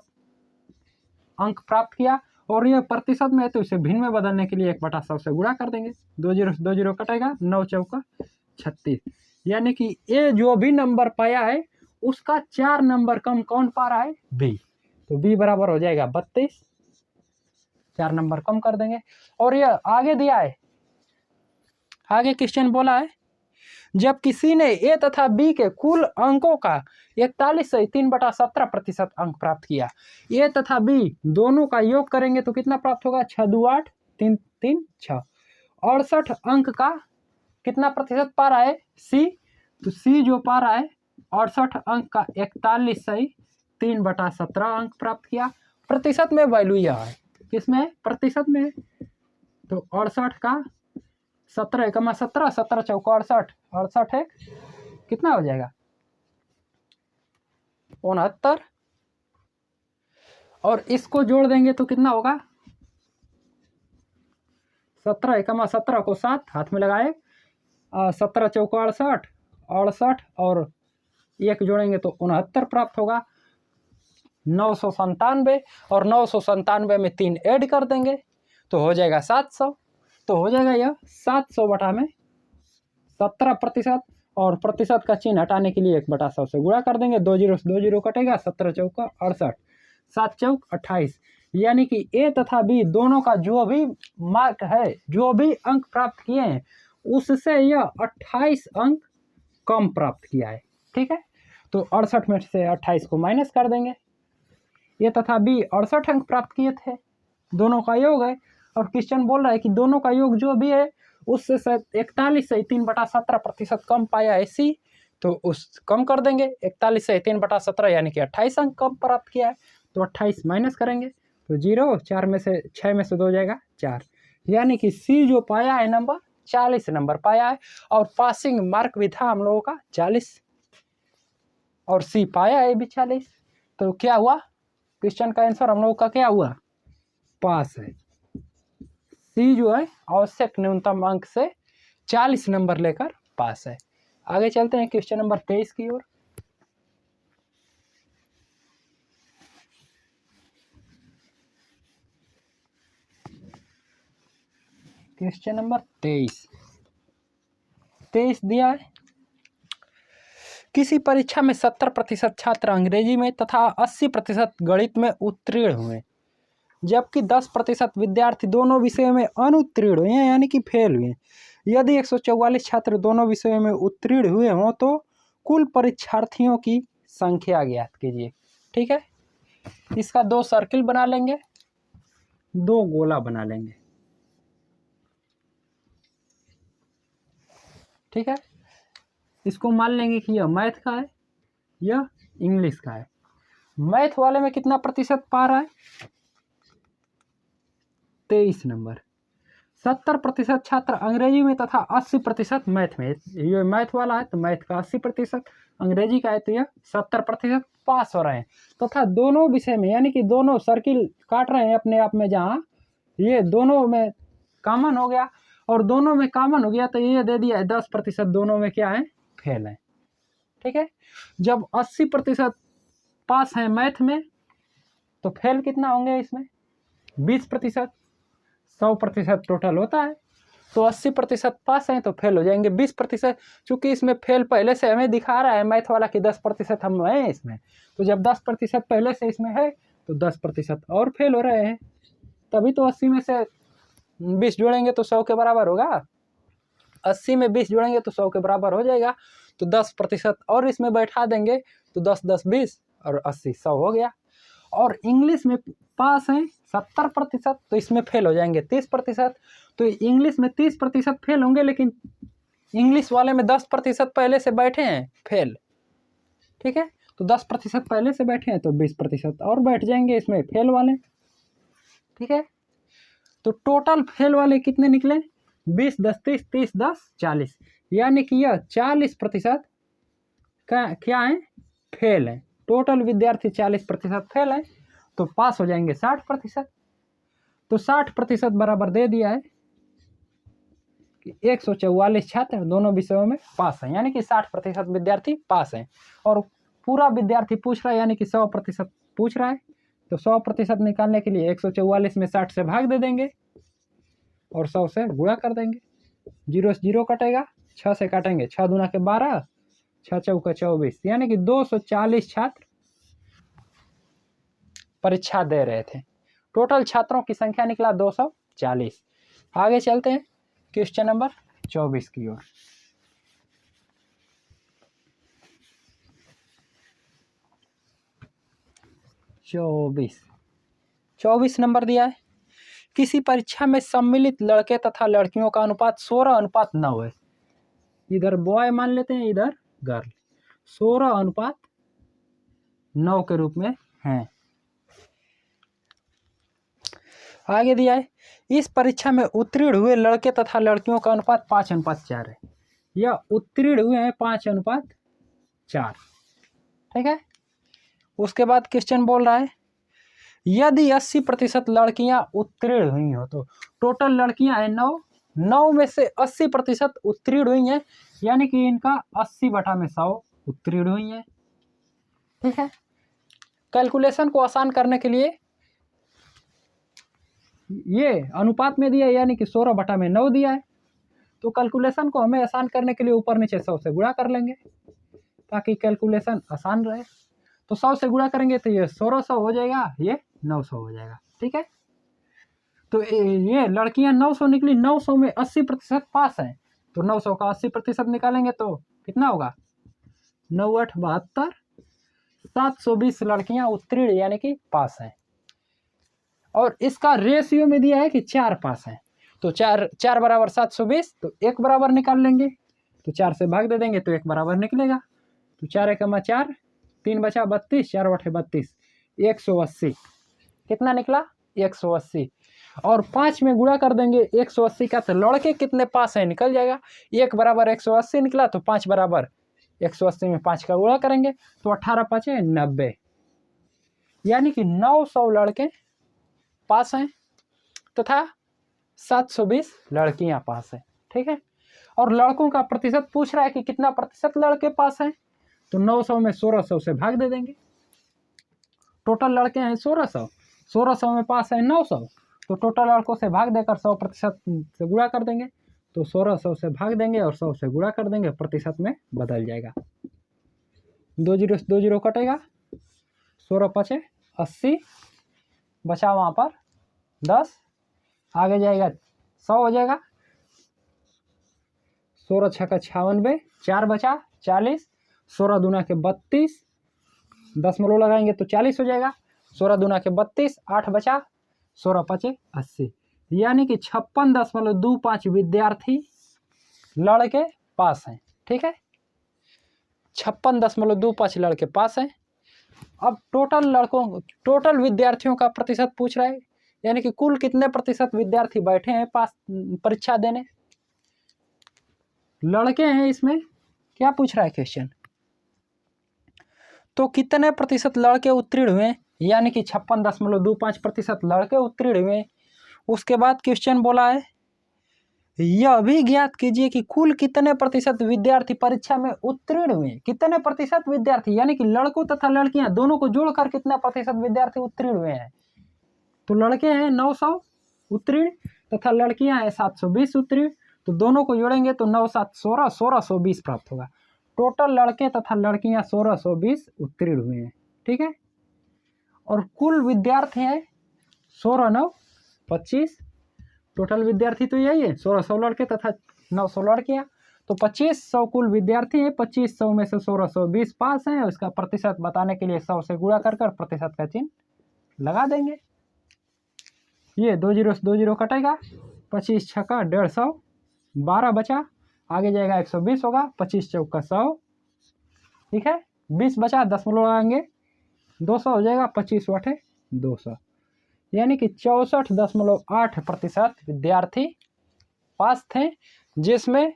अंक प्राप्त किया। और ये प्रतिशत में है तो इसे भिन्न में बदलने के लिए 1/100 से गुणा कर देंगे। 2 जीरो से 2 जीरो कटेगा, 9 चौका 36, यानी कि ए जो भी नंबर पाया है उसका 4 नंबर कम कौन पा रहा है? बी। तो बी बराबर हो जाएगा 32, 4 नंबर कम कर देंगे। और ये आगे दिया है, आगे क्वेश्चन बोला है जब किसी ने ए तथा बी के कुल अंकों का 41.3/17% अंक प्राप्त किया। ए तथा बी दोनों का योग करेंगे तो कितना प्राप्त होगा? 6 2 8 3 3 6, 68 अंक का कितना प्रतिशत पा रहा है? सी। तो सी जो पा रहा है 68 अंक का 41.3/17 अंक प्राप्त किया। प्रतिशत में वैल्यू यह है, किसमें? प्रतिशत में। तो 68 का 17 कमा 17, 17 चौका 68, 68 है कितना हो जाएगा? 69। और इसको जोड़ देंगे तो कितना होगा? 17 कमा 17 को 7 हाथ में लगाए, 17 चौका 68, 68 और 1 जोड़ेंगे तो 69 प्राप्त होगा। 997, और 997 में 3 ऐड कर देंगे तो हो जाएगा 700। तो हो जाएगा यह 700/17%, और प्रतिशत का चिन्ह हटाने के लिए 1/100 से गुणा कर देंगे। 2 जीरो से 2 जीरो कटेगा, 17 चौका 68, 7 चौक 28, यानी कि ए तथा बी दोनों का जो भी मार्क है, जो भी अंक प्राप्त किए हैं, उससे यह 28 अंक कम प्राप्त किया है। ठीक है, तो 68 में से 28 को माइनस कर देंगे। ए तथा बी 68 अंक प्राप्त किए थे, दोनों का योग है, और क्वेश्चन बोल रहा है कि दोनों का योग जो भी है उससे 41.3/17% कम पाया है सी, तो उस कम कर देंगे। 41.3/17 यानी कि 28 अंक कम प्राप्त किया है, तो 28 माइनस करेंगे तो 0, 4 में से 6 में से 2 जाएगा 4, यानी कि सी जो पाया है नंबर 40 नंबर पाया है, और पासिंग मार्क भी था हम लोगों का 40, और सी पाया है भी 40। तो क्या हुआ? क्वेश्चन का आंसर हम लोगों का क्या हुआ? पास है। सी जो है आवश्यक न्यूनतम अंक से 40 नंबर लेकर पास है। आगे चलते हैं क्वेश्चन नंबर 23 की ओर। क्वेश्चन नंबर 23 दिया है, किसी परीक्षा में 70% छात्र अंग्रेजी में तथा 80% गणित में उत्तीर्ण हुए, जबकि 10% विद्यार्थी दोनों विषयों में अनुत्तीर्ण हुए हैं, यानी कि फेल हुए। यदि 144 छात्र दोनों विषयों में उत्तीर्ण हुए हों तो कुल परीक्षार्थियों की संख्या ज्ञात कीजिए। ठीक है, इसका 2 सर्किल बना लेंगे, 2 गोला बना लेंगे। ठीक है, इसको मान लेंगे कि यह मैथ का है, यह इंग्लिश का है। मैथ वाले में कितना प्रतिशत पा रहा है? 23 नंबर। 70% छात्र अंग्रेजी में तथा 80% मैथ में। ये मैथ वाला है तो मैथ का 80%, अंग्रेजी का है तो यह 70% पास हो रहे हैं तथा दोनों विषय में, यानी कि दोनों सर्किल काट रहे हैं अपने आप में, जहाँ ये दोनों में कॉमन हो गया और दोनों में कॉमन हो गया तो ये दे दिया है 10% दोनों में क्या है, फेल है। ठीक है, जब 80% पास है मैथ में तो फेल कितना होंगे इसमें, 20%। 100% टोटल होता है तो 80% पास हैं तो फेल हो जाएंगे 20%। चूंकि इसमें फेल पहले से हमें दिखा रहा है मैथ वाला कि 10% हम हैं इसमें, तो जब 10% पहले से इसमें है तो 10% और फेल हो रहे हैं, तभी तो 80 में से 20 जोड़ेंगे तो 100 के बराबर होगा। 80 में 20 जोड़ेंगे तो 100 के बराबर हो जाएगा, तो 10% और इसमें बैठा देंगे तो 10 10 20 और 80 100 हो गया। और इंग्लिश में पास हैं 70%, तो इसमें फेल हो जाएंगे 30%। तो इंग्लिश में 30% फेल होंगे, लेकिन इंग्लिश वाले में 10% पहले से बैठे हैं फेल। ठीक है, तो 10% पहले से बैठे हैं तो 20% और बैठ जाएंगे इसमें फेल वाले। ठीक है, तो टोटल फेल वाले कितने निकले, 20 10 30 30 10 40, यानी कि यह 40% का क्या है, फेल है। टोटल विद्यार्थी 40% फेल है तो पास हो जाएंगे 60%। तो 60% बराबर दे दिया है कि 144 छात्र दोनों विषयों में पास हैं, यानी कि 60% विद्यार्थी पास हैं। और पूरा विद्यार्थी पूछ रहा है, यानी कि 100% पूछ रहा है, तो 100% निकालने के लिए 144 में 60 से भाग दे देंगे और 100 से गुणा कर देंगे। 0 से 0 कटेगा, 6 से काटेंगे, 6 दूना के 12, 6 चौका 24, यानी कि 240 छात्र परीक्षा दे रहे थे। टोटल छात्रों की संख्या निकला 240। आगे चलते हैं क्वेश्चन नंबर 24 की ओर। चौबीस नंबर दिया है, किसी परीक्षा में सम्मिलित लड़के तथा लड़कियों का अनुपात 16:9 है। इधर बॉय मान लेते हैं, इधर गर्ल, 16:9 के रूप में है। आगे दिया है, इस परीक्षा में उत्तीर्ण हुए लड़के तथा लड़कियों का अनुपात 5:4 है। यह उत्तीर्ण हुए हैं 5:4। ठीक है, उसके बाद क्वेश्चन बोल रहा है, यदि 80% लड़कियां उत्तीर्ण हुई हो तो टोटल लड़कियां हैं 9 में से 80% उत्तीर्ण हुई हैं, यानी कि इनका 80/100 उत्तीर्ण हुई हैं। ठीक है, कैलकुलेशन को आसान करने के लिए ये अनुपात में दिया है, यानी कि 16/9 दिया है, तो कैलकुलेशन को हमें आसान करने के लिए ऊपर नीचे 100 से गुणा कर लेंगे ताकि कैलकुलेशन आसान रहे। तो 100 से गुणा करेंगे तो ये 1600 हो जाएगा, ये 900 हो जाएगा। ठीक है, तो ये लड़कियां 900 निकली, 900 में 80% पास हैं, तो 900 का 80% निकालेंगे तो कितना होगा, 9 8 72, 720 लड़कियां उत्तीर्ण यानी कि पास हैं। और इसका रेशियो में दिया है कि 4 पास हैं, तो 4 बराबर 720, तो 1 बराबर निकाल लेंगे, तो 4 से भाग दे देंगे तो 1 बराबर निकलेगा। तो 4 एकमा 4, 3 बचा 32, 4 8 32, 180 कितना निकला, 180। और 5 में गुणा कर देंगे 180 का, तो लड़के कितने पास हैं निकल जाएगा। 1 बराबर 180 निकला, तो 5 बराबर 180 में 5 का गुणा करेंगे तो 18 5 90, यानी कि 900 लड़के पास हैं तथा 720 लड़कियां पास हैं। ठीक है, और लड़कों का प्रतिशत पूछ रहा है कि कितना प्रतिशत लड़के पास हैं, तो 900 में 1600 से भाग दे देंगे। टोटल लड़के हैं 1600, 1600 में पास है 900, तो टोटल लड़कों से भाग देकर 100% से गुणा कर देंगे, तो 1600 से भाग देंगे और 100 से गुणा कर देंगे, प्रतिशत में बदल जाएगा। 2 0 से 2 0 कटेगा, 16 5 80, बचा वहाँ पर 10, आगे जाएगा 100 हो जाएगा, 16 6 का 96, 4 बचा 40, 16 दूना के 32, 10 में लो लगाएंगे तो 40 हो जाएगा, 16 दूना के 32, 8 बचा, 16 5 80, यानी कि 56.25 विद्यार्थी लड़के पास हैं। ठीक है, 56.25 लड़के पास हैं। अब टोटल विद्यार्थियों का प्रतिशत पूछ रहा है यानी कि कुल कितने प्रतिशत विद्यार्थी बैठे हैं पास परीक्षा देने, लड़के हैं। इसमें क्या पूछ रहा है क्वेश्चन, तो कितने प्रतिशत लड़के उत्तीर्ण हुए, यानी कि 56.25% लड़के उत्तीर्ण हुए। उसके बाद क्वेश्चन बोला है यह भी ज्ञात कीजिए कि कुल कितने प्रतिशत विद्यार्थी परीक्षा में उत्तीर्ण हुए। कितने प्रतिशत विद्यार्थी, यानी कि लड़कों तथा लड़कियां दोनों को जोड़कर कितना प्रतिशत विद्यार्थी उत्तीर्ण हुए हैं। तो लड़के हैं 900 उत्तीर्ण तथा लड़कियां हैं 720 उत्तीर्ण, तो दोनों को जोड़ेंगे तो 9 7 16 1620 प्राप्त होगा। टोटल लड़के तथा लड़कियां 1620 उत्तीर्ण हुए हैं, ठीक है। और कुल विद्यार्थी हैं 16 9 25, टोटल विद्यार्थी तो यही है 1600 लड़के तथा 900 लड़कियां, तो 2500 कुल विद्यार्थी हैं। 2500 में से 1620 पास हैं, उसका प्रतिशत बताने के लिए 100 से गुणा कर प्रतिशत का चिन्ह लगा देंगे। ये 2 0 से 2 0 कटेगा, 25 छक्का 150, 12 बचा, आगे जाएगा 120 होगा, 25 चौका 100, ठीक है। 20 बचा, 10 लगाएंगे 200 हो जाएगा, 25 बटे 200, यानी कि 64.8% विद्यार्थी पास थे, जिसमें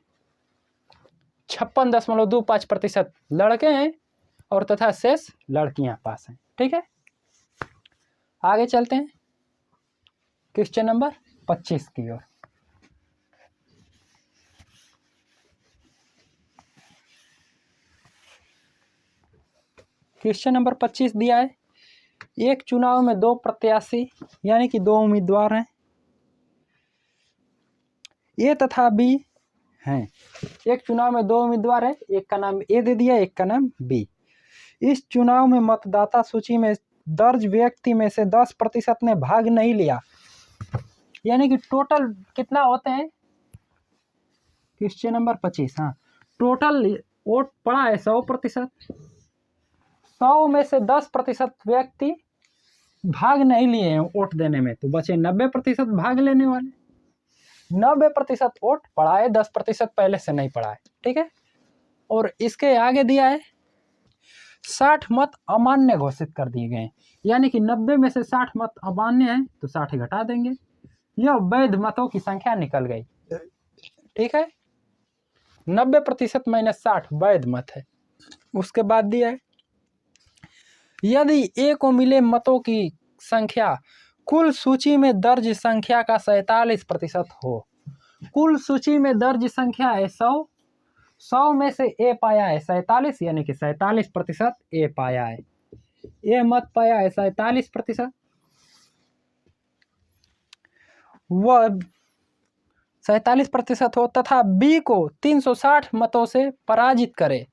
56.25% लड़के हैं और तथा शेष लड़कियां पास हैं, ठीक है। आगे चलते हैं क्वेश्चन नंबर 25 की ओर। क्वेश्चन नंबर 25 दिया है, एक चुनाव में 2 प्रत्याशी यानी कि 2 उम्मीदवार हैं, ए तथा बी हैं। एक चुनाव में 2 उम्मीदवार हैं, एक का नाम ए दे दिया, एक का नाम बी। इस चुनाव में मतदाता सूची में दर्ज व्यक्ति में से 10% ने भाग नहीं लिया, यानी कि टोटल कितना होते हैं। क्वेश्चन नंबर 25, हाँ, टोटल वोट पड़ा है 100%, 100 में से 10% व्यक्ति भाग नहीं लिए हैं वोट देने में, तो बचे 90% भाग लेने वाले। 90% वोट पड़ा है, 10% पहले से नहीं पड़ा है, ठीक है। और इसके आगे दिया है 60 मत अमान्य घोषित कर दिए गए, यानी कि 90 में से 60 मत अमान्य हैं, तो 60 घटा देंगे, यह वैध मतों की संख्या निकल गई, ठीक है। 90% माइनस 60 वैध मत है। उसके बाद दिया है यदि ए को मिले मतों की संख्या कुल सूची में दर्ज संख्या का 47% हो। कुल सूची में दर्ज संख्या है 100, 100 में से ए पाया है 47, यानी कि 47% ए पाया है, ए मत पाया है 47%, वह 47% हो, तथा बी को 360 मतों से पराजित करे।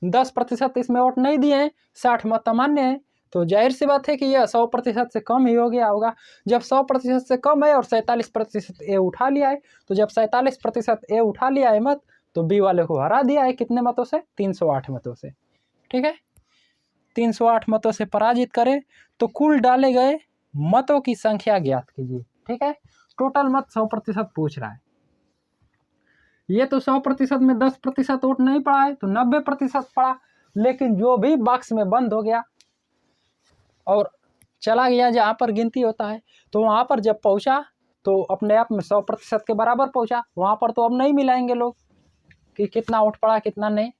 10% इसमें वोट नहीं दिए हैं, 60 मत अमान्य है, तो जाहिर सी बात है कि यह 100% से कम ही हो गया होगा। जब 100% से कम है और 47% ए उठा लिया है, तो जब 47% ए उठा लिया है मत, तो बी वाले को हरा दिया है कितने मतों से, 308 मतों से, ठीक है। 308 मतों से पराजित करे तो कुल डाले गए मतों की संख्या ज्ञात कीजिए, ठीक है। टोटल मत 100% पूछ रहा है, ये तो 100% में 10% वोट नहीं पड़ा है, तो 90% पड़ा, लेकिन जो भी बॉक्स में बंद हो गया और चला गया जहाँ पर गिनती होता है, तो वहाँ पर जब पहुँचा तो अपने आप में 100% के बराबर पहुँचा। वहाँ पर तो अब नहीं मिलाएंगे लोग कि कितना वोट पड़ा कितना नहीं,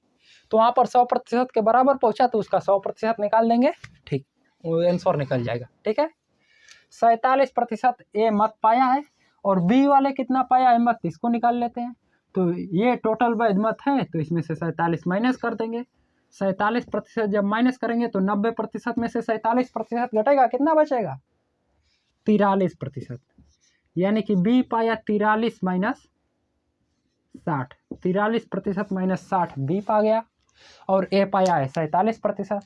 तो वहाँ पर 100% के बराबर पहुँचा, तो उसका 100% निकाल देंगे, ठीक, वो आंसर निकल जाएगा, ठीक है। 47% ए मत पाया है और बी वाले कितना पाया है मत, इसको निकाल लेते हैं। तो ये टोटल वैध मत है, तो इसमें से 47 माइनस कर देंगे। 47% जब माइनस करेंगे तो 90% में से 47% घटेगा, कितना बचेगा, 43%, यानी कि बी पाया 43 माइनस 60, 43% माइनस 60 बी पा गया, और ए पाया है 47%,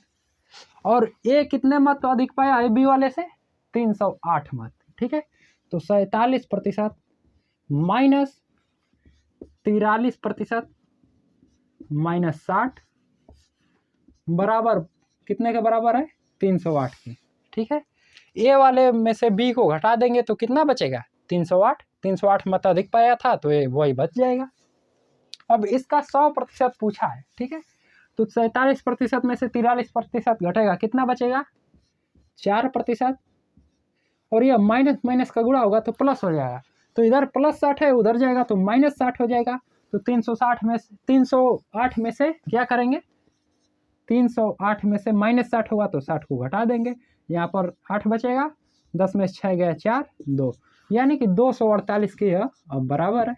और ए कितने मत अधिक पाया है बी वाले से, 308 मत, ठीक है। तो 47% माइनस 43% माइनस 60 बराबर कितने के बराबर है, 308 के, ठीक है। ए वाले में से बी को घटा देंगे तो कितना बचेगा, 308, 308 मत अधिक पाया था तो ये वही बच जाएगा। अब इसका 100% पूछा है, ठीक है, तो 47% में से 43% घटेगा, कितना बचेगा, 4%, और ये माइनस माइनस का गुणा होगा तो प्लस हो जाएगा, तो इधर प्लस 60 है, उधर जाएगा तो माइनस 60 हो जाएगा। तो 308 में से क्या करेंगे, 308 में से माइनस 60 होगा तो 60 को घटा देंगे, यहाँ पर 8 बचेगा, 10 में 6 गया 4 2, यानी कि 248 के यह अब बराबर है।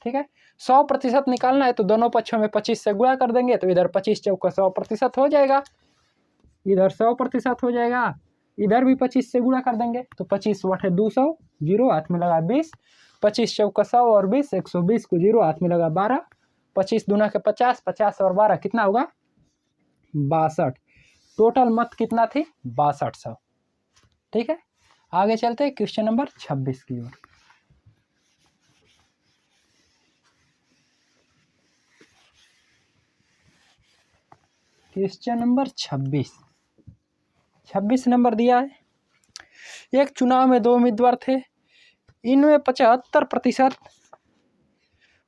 ठीक है, 100% निकालना है तो दोनों पक्षों में 25 से गुणा कर देंगे, तो इधर 25 चौका 100% हो जाएगा, इधर 100% हो जाएगा, इधर भी 25 से गुणा कर देंगे तो 25 बटे 200, जीरो हाथ में लगा 20, 25 चौका 100 और 20, 120 को जीरो हाथ में लगा 12, 25 दूना के 50, 50 और 12 कितना होगा 62। टोटल मत कितना थी 6200। ठीक है, आगे चलते हैं क्वेश्चन नंबर 26 की ओर। क्वेश्चन नंबर 26 नंबर दिया है, एक चुनाव में 2 उम्मीदवार थे, इनमें 75%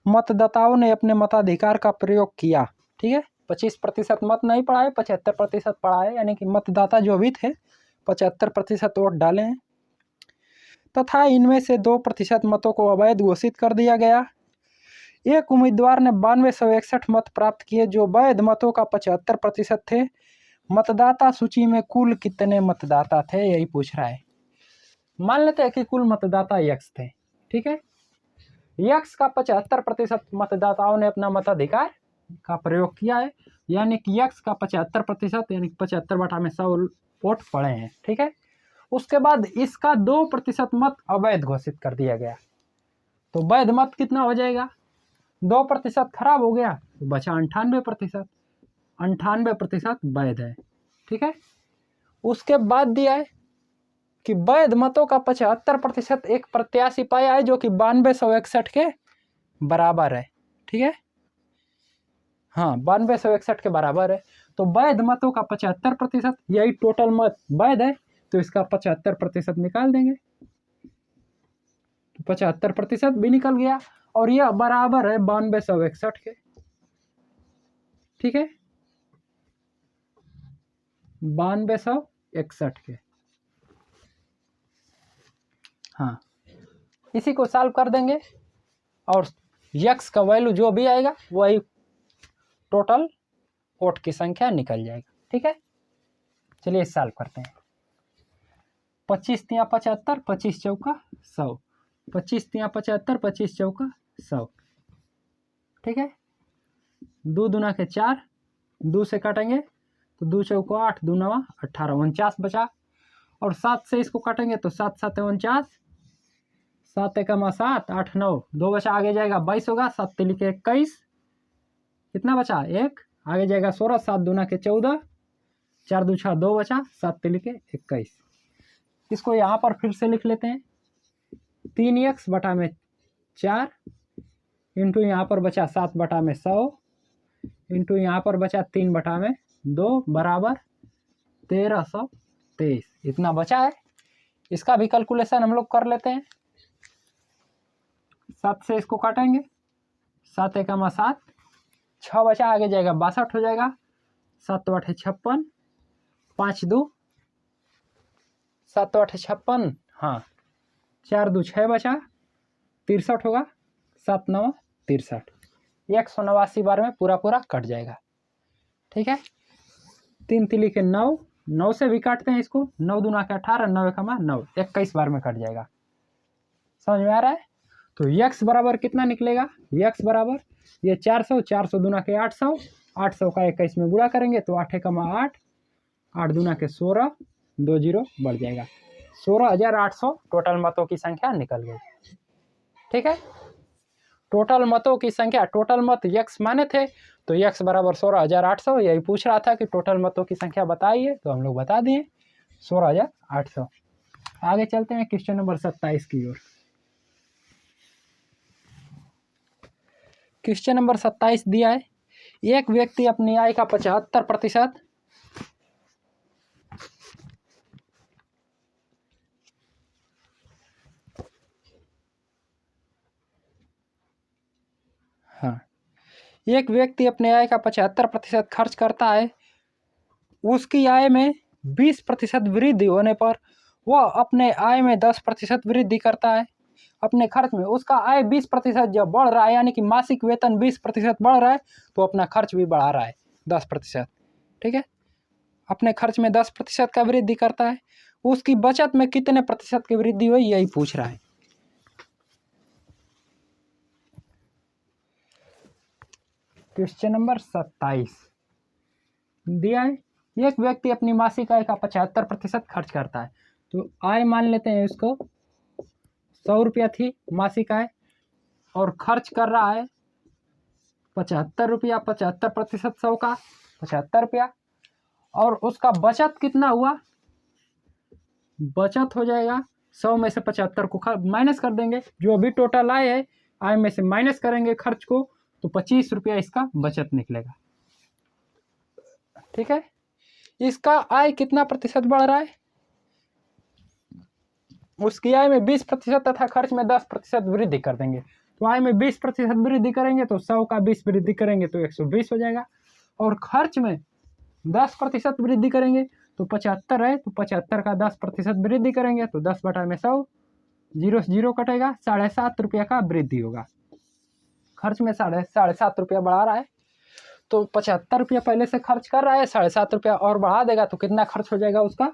मतदाताओं ने अपने मताधिकार का प्रयोग किया। ठीक है, 25% मत नहीं पड़ा है, 75% पड़ा है, यानी कि मतदाता जो भी थे 75% वोट डाले हैं, तथा इनमें से 2% मतों को अवैध घोषित कर दिया गया। एक उम्मीदवार ने 9261 मत प्राप्त किए जो वैध मतों का 75% थे। मतदाता सूची में कुल कितने मतदाता थे, यही पूछ रहा है। मान लेते हैं कि कुल मतदाता यक्स थे। ठीक है, यक्स का 75% मतदाताओं ने अपना मताधिकार का प्रयोग किया है, यानी कि यक्स का 75% यानी 75/100 वोट पड़े हैं। ठीक है, उसके बाद इसका 2% मत अवैध घोषित कर दिया गया, तो वैध मत कितना हो जाएगा, 2% खराब हो गया तो बचा 98%, 98% वैध है। ठीक है, उसके बाद दिया है कि वैध मतों का 75% एक प्रत्याशी पाया है जो कि 9261 के बराबर है। ठीक है, हाँ 9261 के बराबर है, तो वैध मतों का 75%, यही टोटल मत वैध है, तो इसका 75% निकाल देंगे, तो 75% भी निकल गया, और यह बराबर है 9261 के। ठीक है, 9261 के। हाँ, इसी को सॉल्व कर देंगे और यक्स का वैल्यू जो भी आएगा वही टोटल वोट की संख्या निकल जाएगा। ठीक है, चलिए सॉल्व करते हैं। 25 तिया 75, 25 चौका 100, 25 तिया 75, 25 चौका 100। ठीक है, 2 दूना के 4, 2 से काटेंगे तो 2 चौका 8, 2 नवा 18, 49 बचा, और 7 से इसको काटेंगे तो 7 7 49, 7 एकमा 7, 8 9, 2 बचा, आगे जाएगा 22 होगा, 7 तिली के 21, कितना बचा 1, आगे जाएगा 16, 7 दूना के 14, 4 2 6 2 बचा, 7 तिली के 21। इसको यहाँ पर फिर से लिख लेते हैं, 3x बटा में 4 इंटू यहाँ पर बचा 7 बटा में 100 इंटू यहाँ पर बचा 3 बटा में 2 बराबर 1323, इतना बचा है। इसका भी कैलकुलेशन हम लोग कर लेते हैं। 7 से इसको काटेंगे, 7 एकमा 7, 6 बचा, आगे जाएगा 62 हो जाएगा, 7 बटे 56, 5 2 7 बटे 56, हाँ 4 2 6 बचा, 63 होगा, 7 9 63, 189 बार में पूरा पूरा कट जाएगा। ठीक है, 3 तिली के 9, 9 से भी काटते हैं इसको, 9 दूना के 18, 9 एकमा 9, 21 बार में कट जाएगा। समझ में आ रहा है? तो यक्स बराबर कितना निकलेगा, यक्स बराबर ये 400, 400 दूना के 800, 800 का 21 में गुणा करेंगे तो 8 एकमा 8, 8 दूना के 16, 2 जीरो बढ़ जाएगा, 16,800 टोटल मतों की संख्या निकल गई। ठीक है, टोटल मतों की संख्या, टोटल मत यक्स माने थे तो यक्स बराबर 16,800, यही पूछ रहा था कि टोटल मतों की संख्या बताइए, तो हम लोग बता दिए 16,800। आगे चलते हैं क्वेश्चन नंबर 27 की ओर। क्वेश्चन नंबर 27 दिया है, एक व्यक्ति अपनी आय का 75%, हाँ, एक व्यक्ति अपने आय का 75% खर्च करता है, उसकी आय में 20% वृद्धि होने पर वह अपने आय में 10% वृद्धि करता है, अपने खर्च में उसका आय 20% जब बढ़ रहा है, यानी कि मासिक वेतन 20% बढ़ रहा है, तो अपना खर्च भी बढ़ा रहा है 10%। ठीक है, अपने खर्च में 10% का वृद्धि करता है। उसकी बचत में कितने प्रतिशत की वृद्धि हुई, यही पूछ रहा है। क्वेश्चन नंबर 27 दिया है, एक व्यक्ति अपनी मासिक आय का 75% खर्च करता है। तो आय मान लेते हैं इसको 100 रुपया थी मासिक आय, और खर्च कर रहा है 75 रुपया, 75% 100 का 75 रुपया, और उसका बचत कितना हुआ, बचत हो जाएगा 100 में से 75 को माइनस कर देंगे, जो अभी टोटल आय है आय में से माइनस करेंगे खर्च को, तो 25 रुपया इसका बचत निकलेगा। ठीक है, इसका आय कितना प्रतिशत बढ़ रहा है, उसकी आय में 20% तथा खर्च में 10% वृद्धि कर देंगे। तो आय में 20% वृद्धि करेंगे तो 100 का 20 वृद्धि करेंगे तो 120 हो जाएगा, और खर्च में 10% वृद्धि करेंगे तो 75 है, तो 75 का 10% वृद्धि करेंगे तो 10/100, 0 से 0 कटेगा, 7.5 रुपया का वृद्धि होगा। खर्च में 7.5 रुपया बढ़ा रहा है, तो 75 रुपया पहले से खर्च कर रहा है, 7.5 रुपया और बढ़ा देगा तो कितना खर्च हो जाएगा उसका,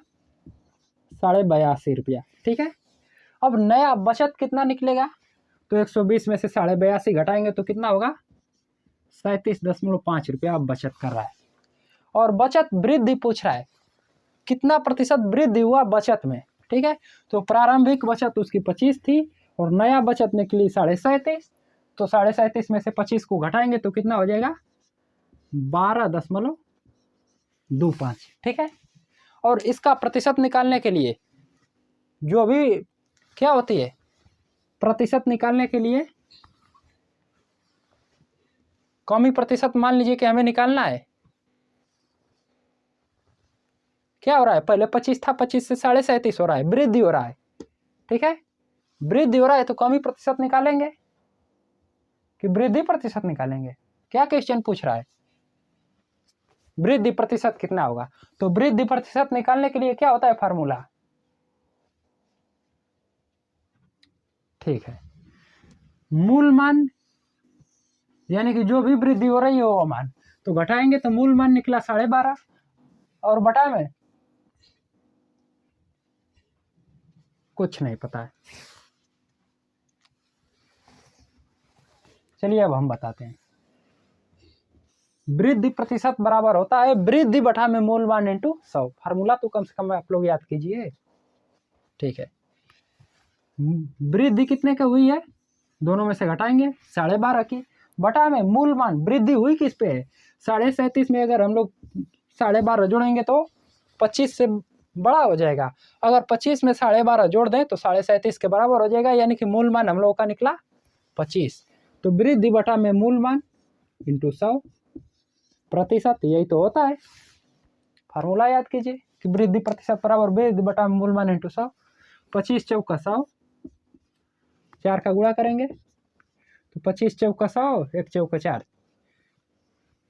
82.5 रुपया। ठीक है, अब नया बचत कितना निकलेगा, तो 120 में से 82.5 घटाएंगे तो कितना होगा, 37.5 रुपया अब बचत कर रहा है। और बचत वृद्धि पूछ रहा है, कितना प्रतिशत वृद्धि हुआ बचत में। ठीक है, तो प्रारंभिक बचत उसकी 25 थी और नया बचत निकली 37.5, तो 37.5 में से 25 को घटाएंगे तो कितना हो जाएगा, 12.25। ठीक है, और इसका प्रतिशत निकालने के लिए जो भी क्या होती है, प्रतिशत निकालने के लिए कमी प्रतिशत मान लीजिए कि हमें निकालना है, क्या हो रहा है, पहले 25 था, 25 से 37.5 हो रहा है, वृद्धि हो रहा है। ठीक है, वृद्धि हो रहा है तो कमी प्रतिशत निकालेंगे कि वृद्धि प्रतिशत निकालेंगे, क्या क्वेश्चन पूछ रहा है, वृद्धि प्रतिशत कितना होगा। तो वृद्धि प्रतिशत निकालने के लिए क्या होता है फार्मूला, ठीक है, मूल मान यानी कि जो भी वृद्धि हो रही है वो मान, तो घटाएंगे तो मूल मान निकला 12.5 और बटा में कुछ नहीं पता है। चलिए अब हम बताते हैं, वृद्धि प्रतिशत बराबर होता है वृद्धि बटा में मूल मान इंटू 100। फार्मूला तो कम से कम आप लोग याद कीजिए। ठीक है, वृद्धि कितने की हुई है, दोनों में से घटाएंगे 12.5 की, बटा में मूल मान वृद्धि हुई किस पे है, 37.5 में अगर हम लोग 12.5 जोड़ेंगे तो 25 से बड़ा हो जाएगा, अगर 25 में 12.5 जोड़ दें तो 37.5 के बराबर हो जाएगा, यानी कि मूल मान हम लोगों का निकला 25। तो वृद्धि बटा में मूल मान इंटू 100 प्रतिशत, यही तो होता है फार्मूला, याद कीजिए कि वृद्धि प्रतिशत बराबर वृद्धि बटा में मूल मान इंटू 100। 25 चौका 100, 4 का गुणा करेंगे तो 25 चौका 100, 1 चौका 4,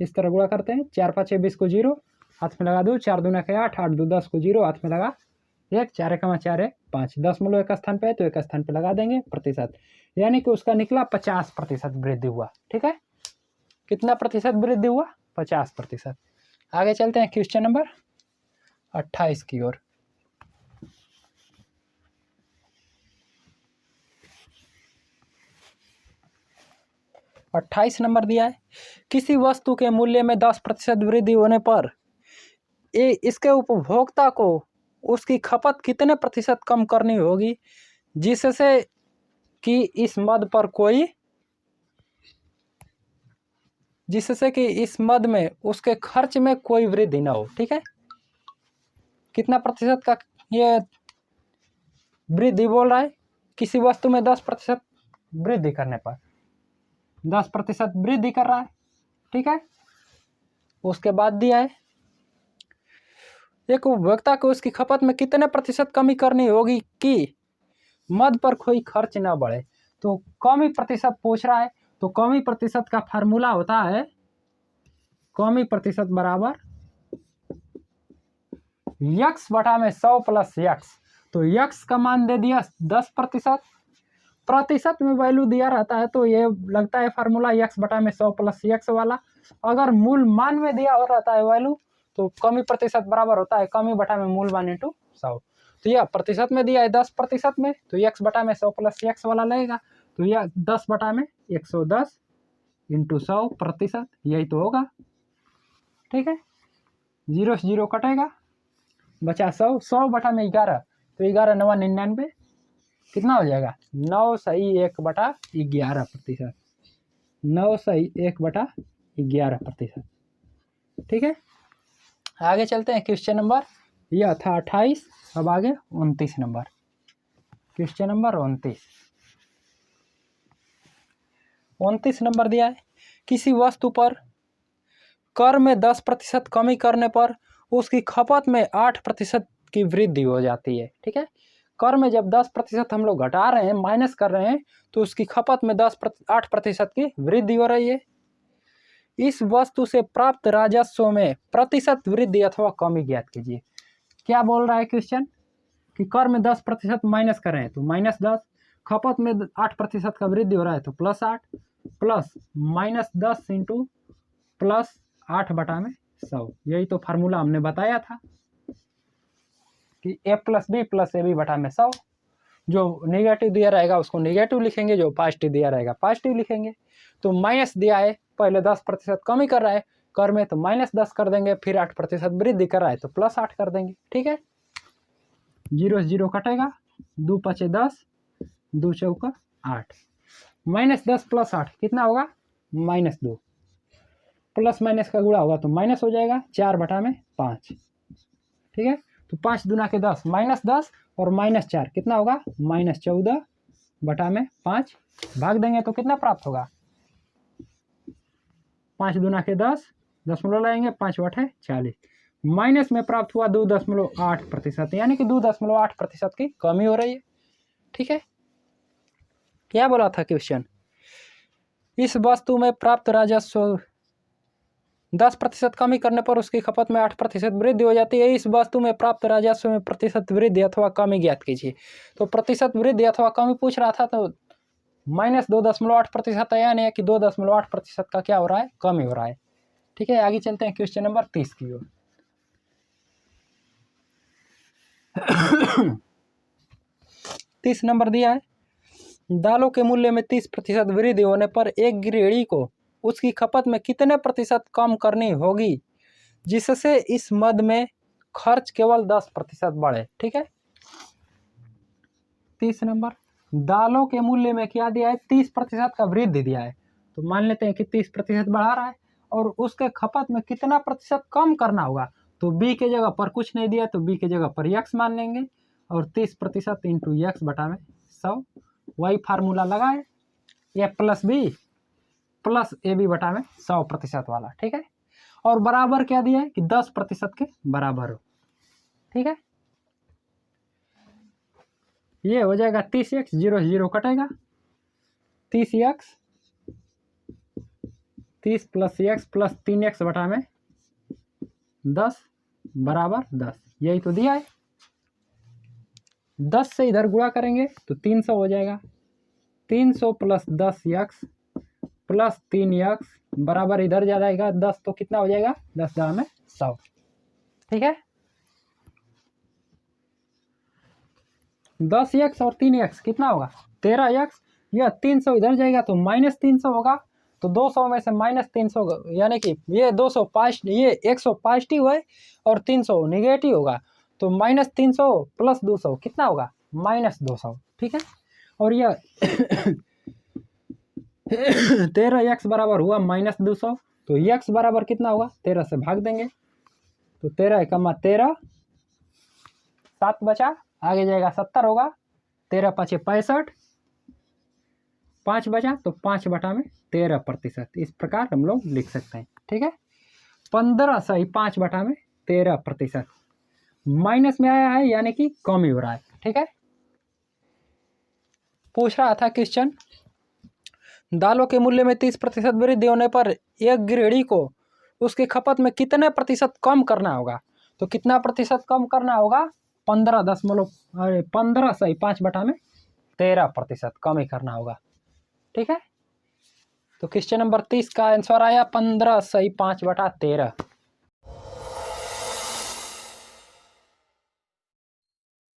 इस तरह गुणा करते हैं, 4 5 20 को 0 हाथ में लगा दो, 4 दूना के 8, 8 2 10 को 0 हाथ में लगा 1, 4 1 4 1 5, 10 एक स्थान पे है तो एक स्थान पे लगा देंगे प्रतिशत, यानी कि उसका निकला 50% वृद्धि हुआ। ठीक है, कितना प्रतिशत वृद्धि हुआ, 50%। आगे चलते हैं क्वेश्चन नंबर 28 की ओर। अट्ठाईस नंबर दिया है, किसी वस्तु के मूल्य में 10% वृद्धि होने पर इसके उपभोक्ता को उसकी खपत कितने प्रतिशत कम करनी होगी जिससे कि इस मद में उसके खर्च में कोई वृद्धि ना हो। ठीक है, कितना प्रतिशत का ये वृद्धि बोल रहा है, किसी वस्तु में 10% वृद्धि करने पर 10% वृद्धि कर रहा है। ठीक है, उसके बाद दिया है एक उपभोक्ता को उसकी खपत में कितने प्रतिशत कमी करनी होगी कि मद पर कोई खर्च ना बढ़े। तो कमी प्रतिशत पूछ रहा है, तो कमी प्रतिशत का फार्मूला होता है कमी प्रतिशत बराबर x बटा में 100 प्लस x। तो यक्स का मान दे दिया 10%, प्रतिशत में वैल्यू दिया रहता है तो ये लगता है फार्मूला यक्स बटा में 100 प्लस यक्स वाला। अगर मूल मान में दिया हो रहता है वैल्यू तो कमी प्रतिशत बराबर होता है कमी बटा में मूल मान इंटू 100। तो यह प्रतिशत में दिया है 10% में, तो यक्स बटा में 100 प्लस यक्स वाला लगेगा। तो यह 10 बटा में 110 इंटू 100%, यही तो होगा। ठीक है, 0 से 0 कटेगा, बचा 100, 100 बटा में 11, तो 11 9 99, कितना हो जाएगा 9 सही 1 बटा 11%, 9 सही 1 बटा 11%। ठीक है, आगे चलते हैं। क्वेश्चन नंबर, यह था 28, अब आगे 29 नंबर। क्वेश्चन नंबर 29 नंबर दिया है, किसी वस्तु पर कर में 10% कमी करने पर उसकी खपत में 8% की वृद्धि हो जाती है। ठीक है, कर में जब 10% हम लोग घटा रहे हैं, माइनस कर रहे हैं, तो उसकी खपत में 8% की वृद्धि हो रही है। इस वस्तु से प्राप्त राजस्व में प्रतिशत वृद्धि अथवा कमी ज्ञात कीजिए। क्या बोल रहा है क्वेश्चन कि कर में 10% माइनस कर रहे हैं तो -10, खपत में 8% का वृद्धि हो रहा है तो +8, प्लस -10 इंटू +8 बटा में 100। यही तो फार्मूला हमने बताया था कि a plus B plus A B बटा में 100। जो नेगेटिव दिया रहेगा उसको नेगेटिव लिखेंगे, जो पॉजिटिव दिया रहेगा पॉजिटिव लिखेंगे। तो माइनस दिया है, पहले 10% कमी कर रहा है कर में तो -10 कर देंगे, फिर 8% वृद्धि कर रहा है तो +8 कर देंगे। ठीक है, 0 से 0 कटेगा, 2 पचे 10, 2 चौका 8, -10 + 8 कितना होगा -2, प्लस माइनस का गुणा होगा तो माइनस हो जाएगा, 4 बटा में 5। ठीक है, तो 5 दूना के 10, -10 और -4 कितना होगा -14 बटा में 5। भाग देंगे तो कितना प्राप्त होगा, 5 दूना के 10, दशमलव लगाएंगे, 5 बटे 40, माइनस में प्राप्त हुआ 2.8%, यानी कि 2.8% की कमी हो रही है। ठीक है, क्या बोला था क्वेश्चन, इस वस्तु में प्राप्त राजस्व 10% कमी करने पर उसकी खपत में 8% वृद्धि हो जाती है। इस वस्तु में प्राप्त राजस्व में प्रतिशत वृद्धि अथवा कमी ज्ञात कीजिए। तो प्रतिशत वृद्धि अथवा कमी पूछ रहा था, तो -2.8% है, यानी कि 2.8% का क्या हो रहा है, कमी हो रहा है। ठीक है, आगे चलते हैं क्वेश्चन नंबर 30 की ओर। 30 नंबर दिया है, दालों के मूल्य में 30% वृद्धि होने पर एक गृहिणी को उसकी खपत में कितने प्रतिशत कम करनी होगी जिससे इस मद में खर्च केवल 10% बढ़े। ठीक है, 30 नंबर, दालों के मूल्य में क्या दिया है, 30% का वृद्धि दिया है। तो मान लेते हैं कि 30% बढ़ा रहा है और उसके खपत में कितना प्रतिशत कम करना होगा, तो बी के जगह पर कुछ नहीं दिया तो बी के जगह पर यक्स मान लेंगे और 30% इंटू यक्स बटा में 100, वही फार्मूला लगाए, A plus B plus A B बटा में 100% वाला। ठीक है, और बराबर क्या दिया है कि 10% के बराबर हो। ठीक है, ये हो जाएगा 30x, 0 से 0 कटेगा, 30x 30 plus x plus 3x बटा में 10 बराबर 10, यही तो दिया है। 10 से इधर गुणा करेंगे तो 300 हो जाएगा, 300 प्लस 10x प्लस 3x बराबर इधर जा जाएगा 10, तो कितना हो जाएगा 10 10 में 100। ठीक है, 10x और 3x कितना होगा 13x, यह 300 इधर जाएगा तो -300 होगा, तो 200 में से -300, यानी कि ये 200 ये 100 पॉजिटिव है और 300 निगेटिव होगा, तो -300 प्लस 200 कितना होगा -200। ठीक है, और यह 13x बराबर हुआ -200, तो x बराबर कितना होगा 13 से भाग देंगे, तो 13 × 13 7 बचा, आगे जाएगा 70 होगा, 13 × 5 = 65, 5 बचा तो 5 बटा में 13%, इस प्रकार हम लोग लिख सकते हैं। ठीक है, 15 सही 5 बटा में 13%, माइनस में आया है यानी कि कमी हो रहा है। ठीक है, पूछ रहा था क्वेश्चन, दालों के मूल्य में 30% वृद्धि होने पर एक गृहिणी को उसकी खपत में कितने प्रतिशत कम करना होगा। तो कितना प्रतिशत कम करना होगा 15,5/13% कम ही करना होगा। ठीक है, तो क्वेश्चन नंबर 30 का आंसर आया 15/5/13।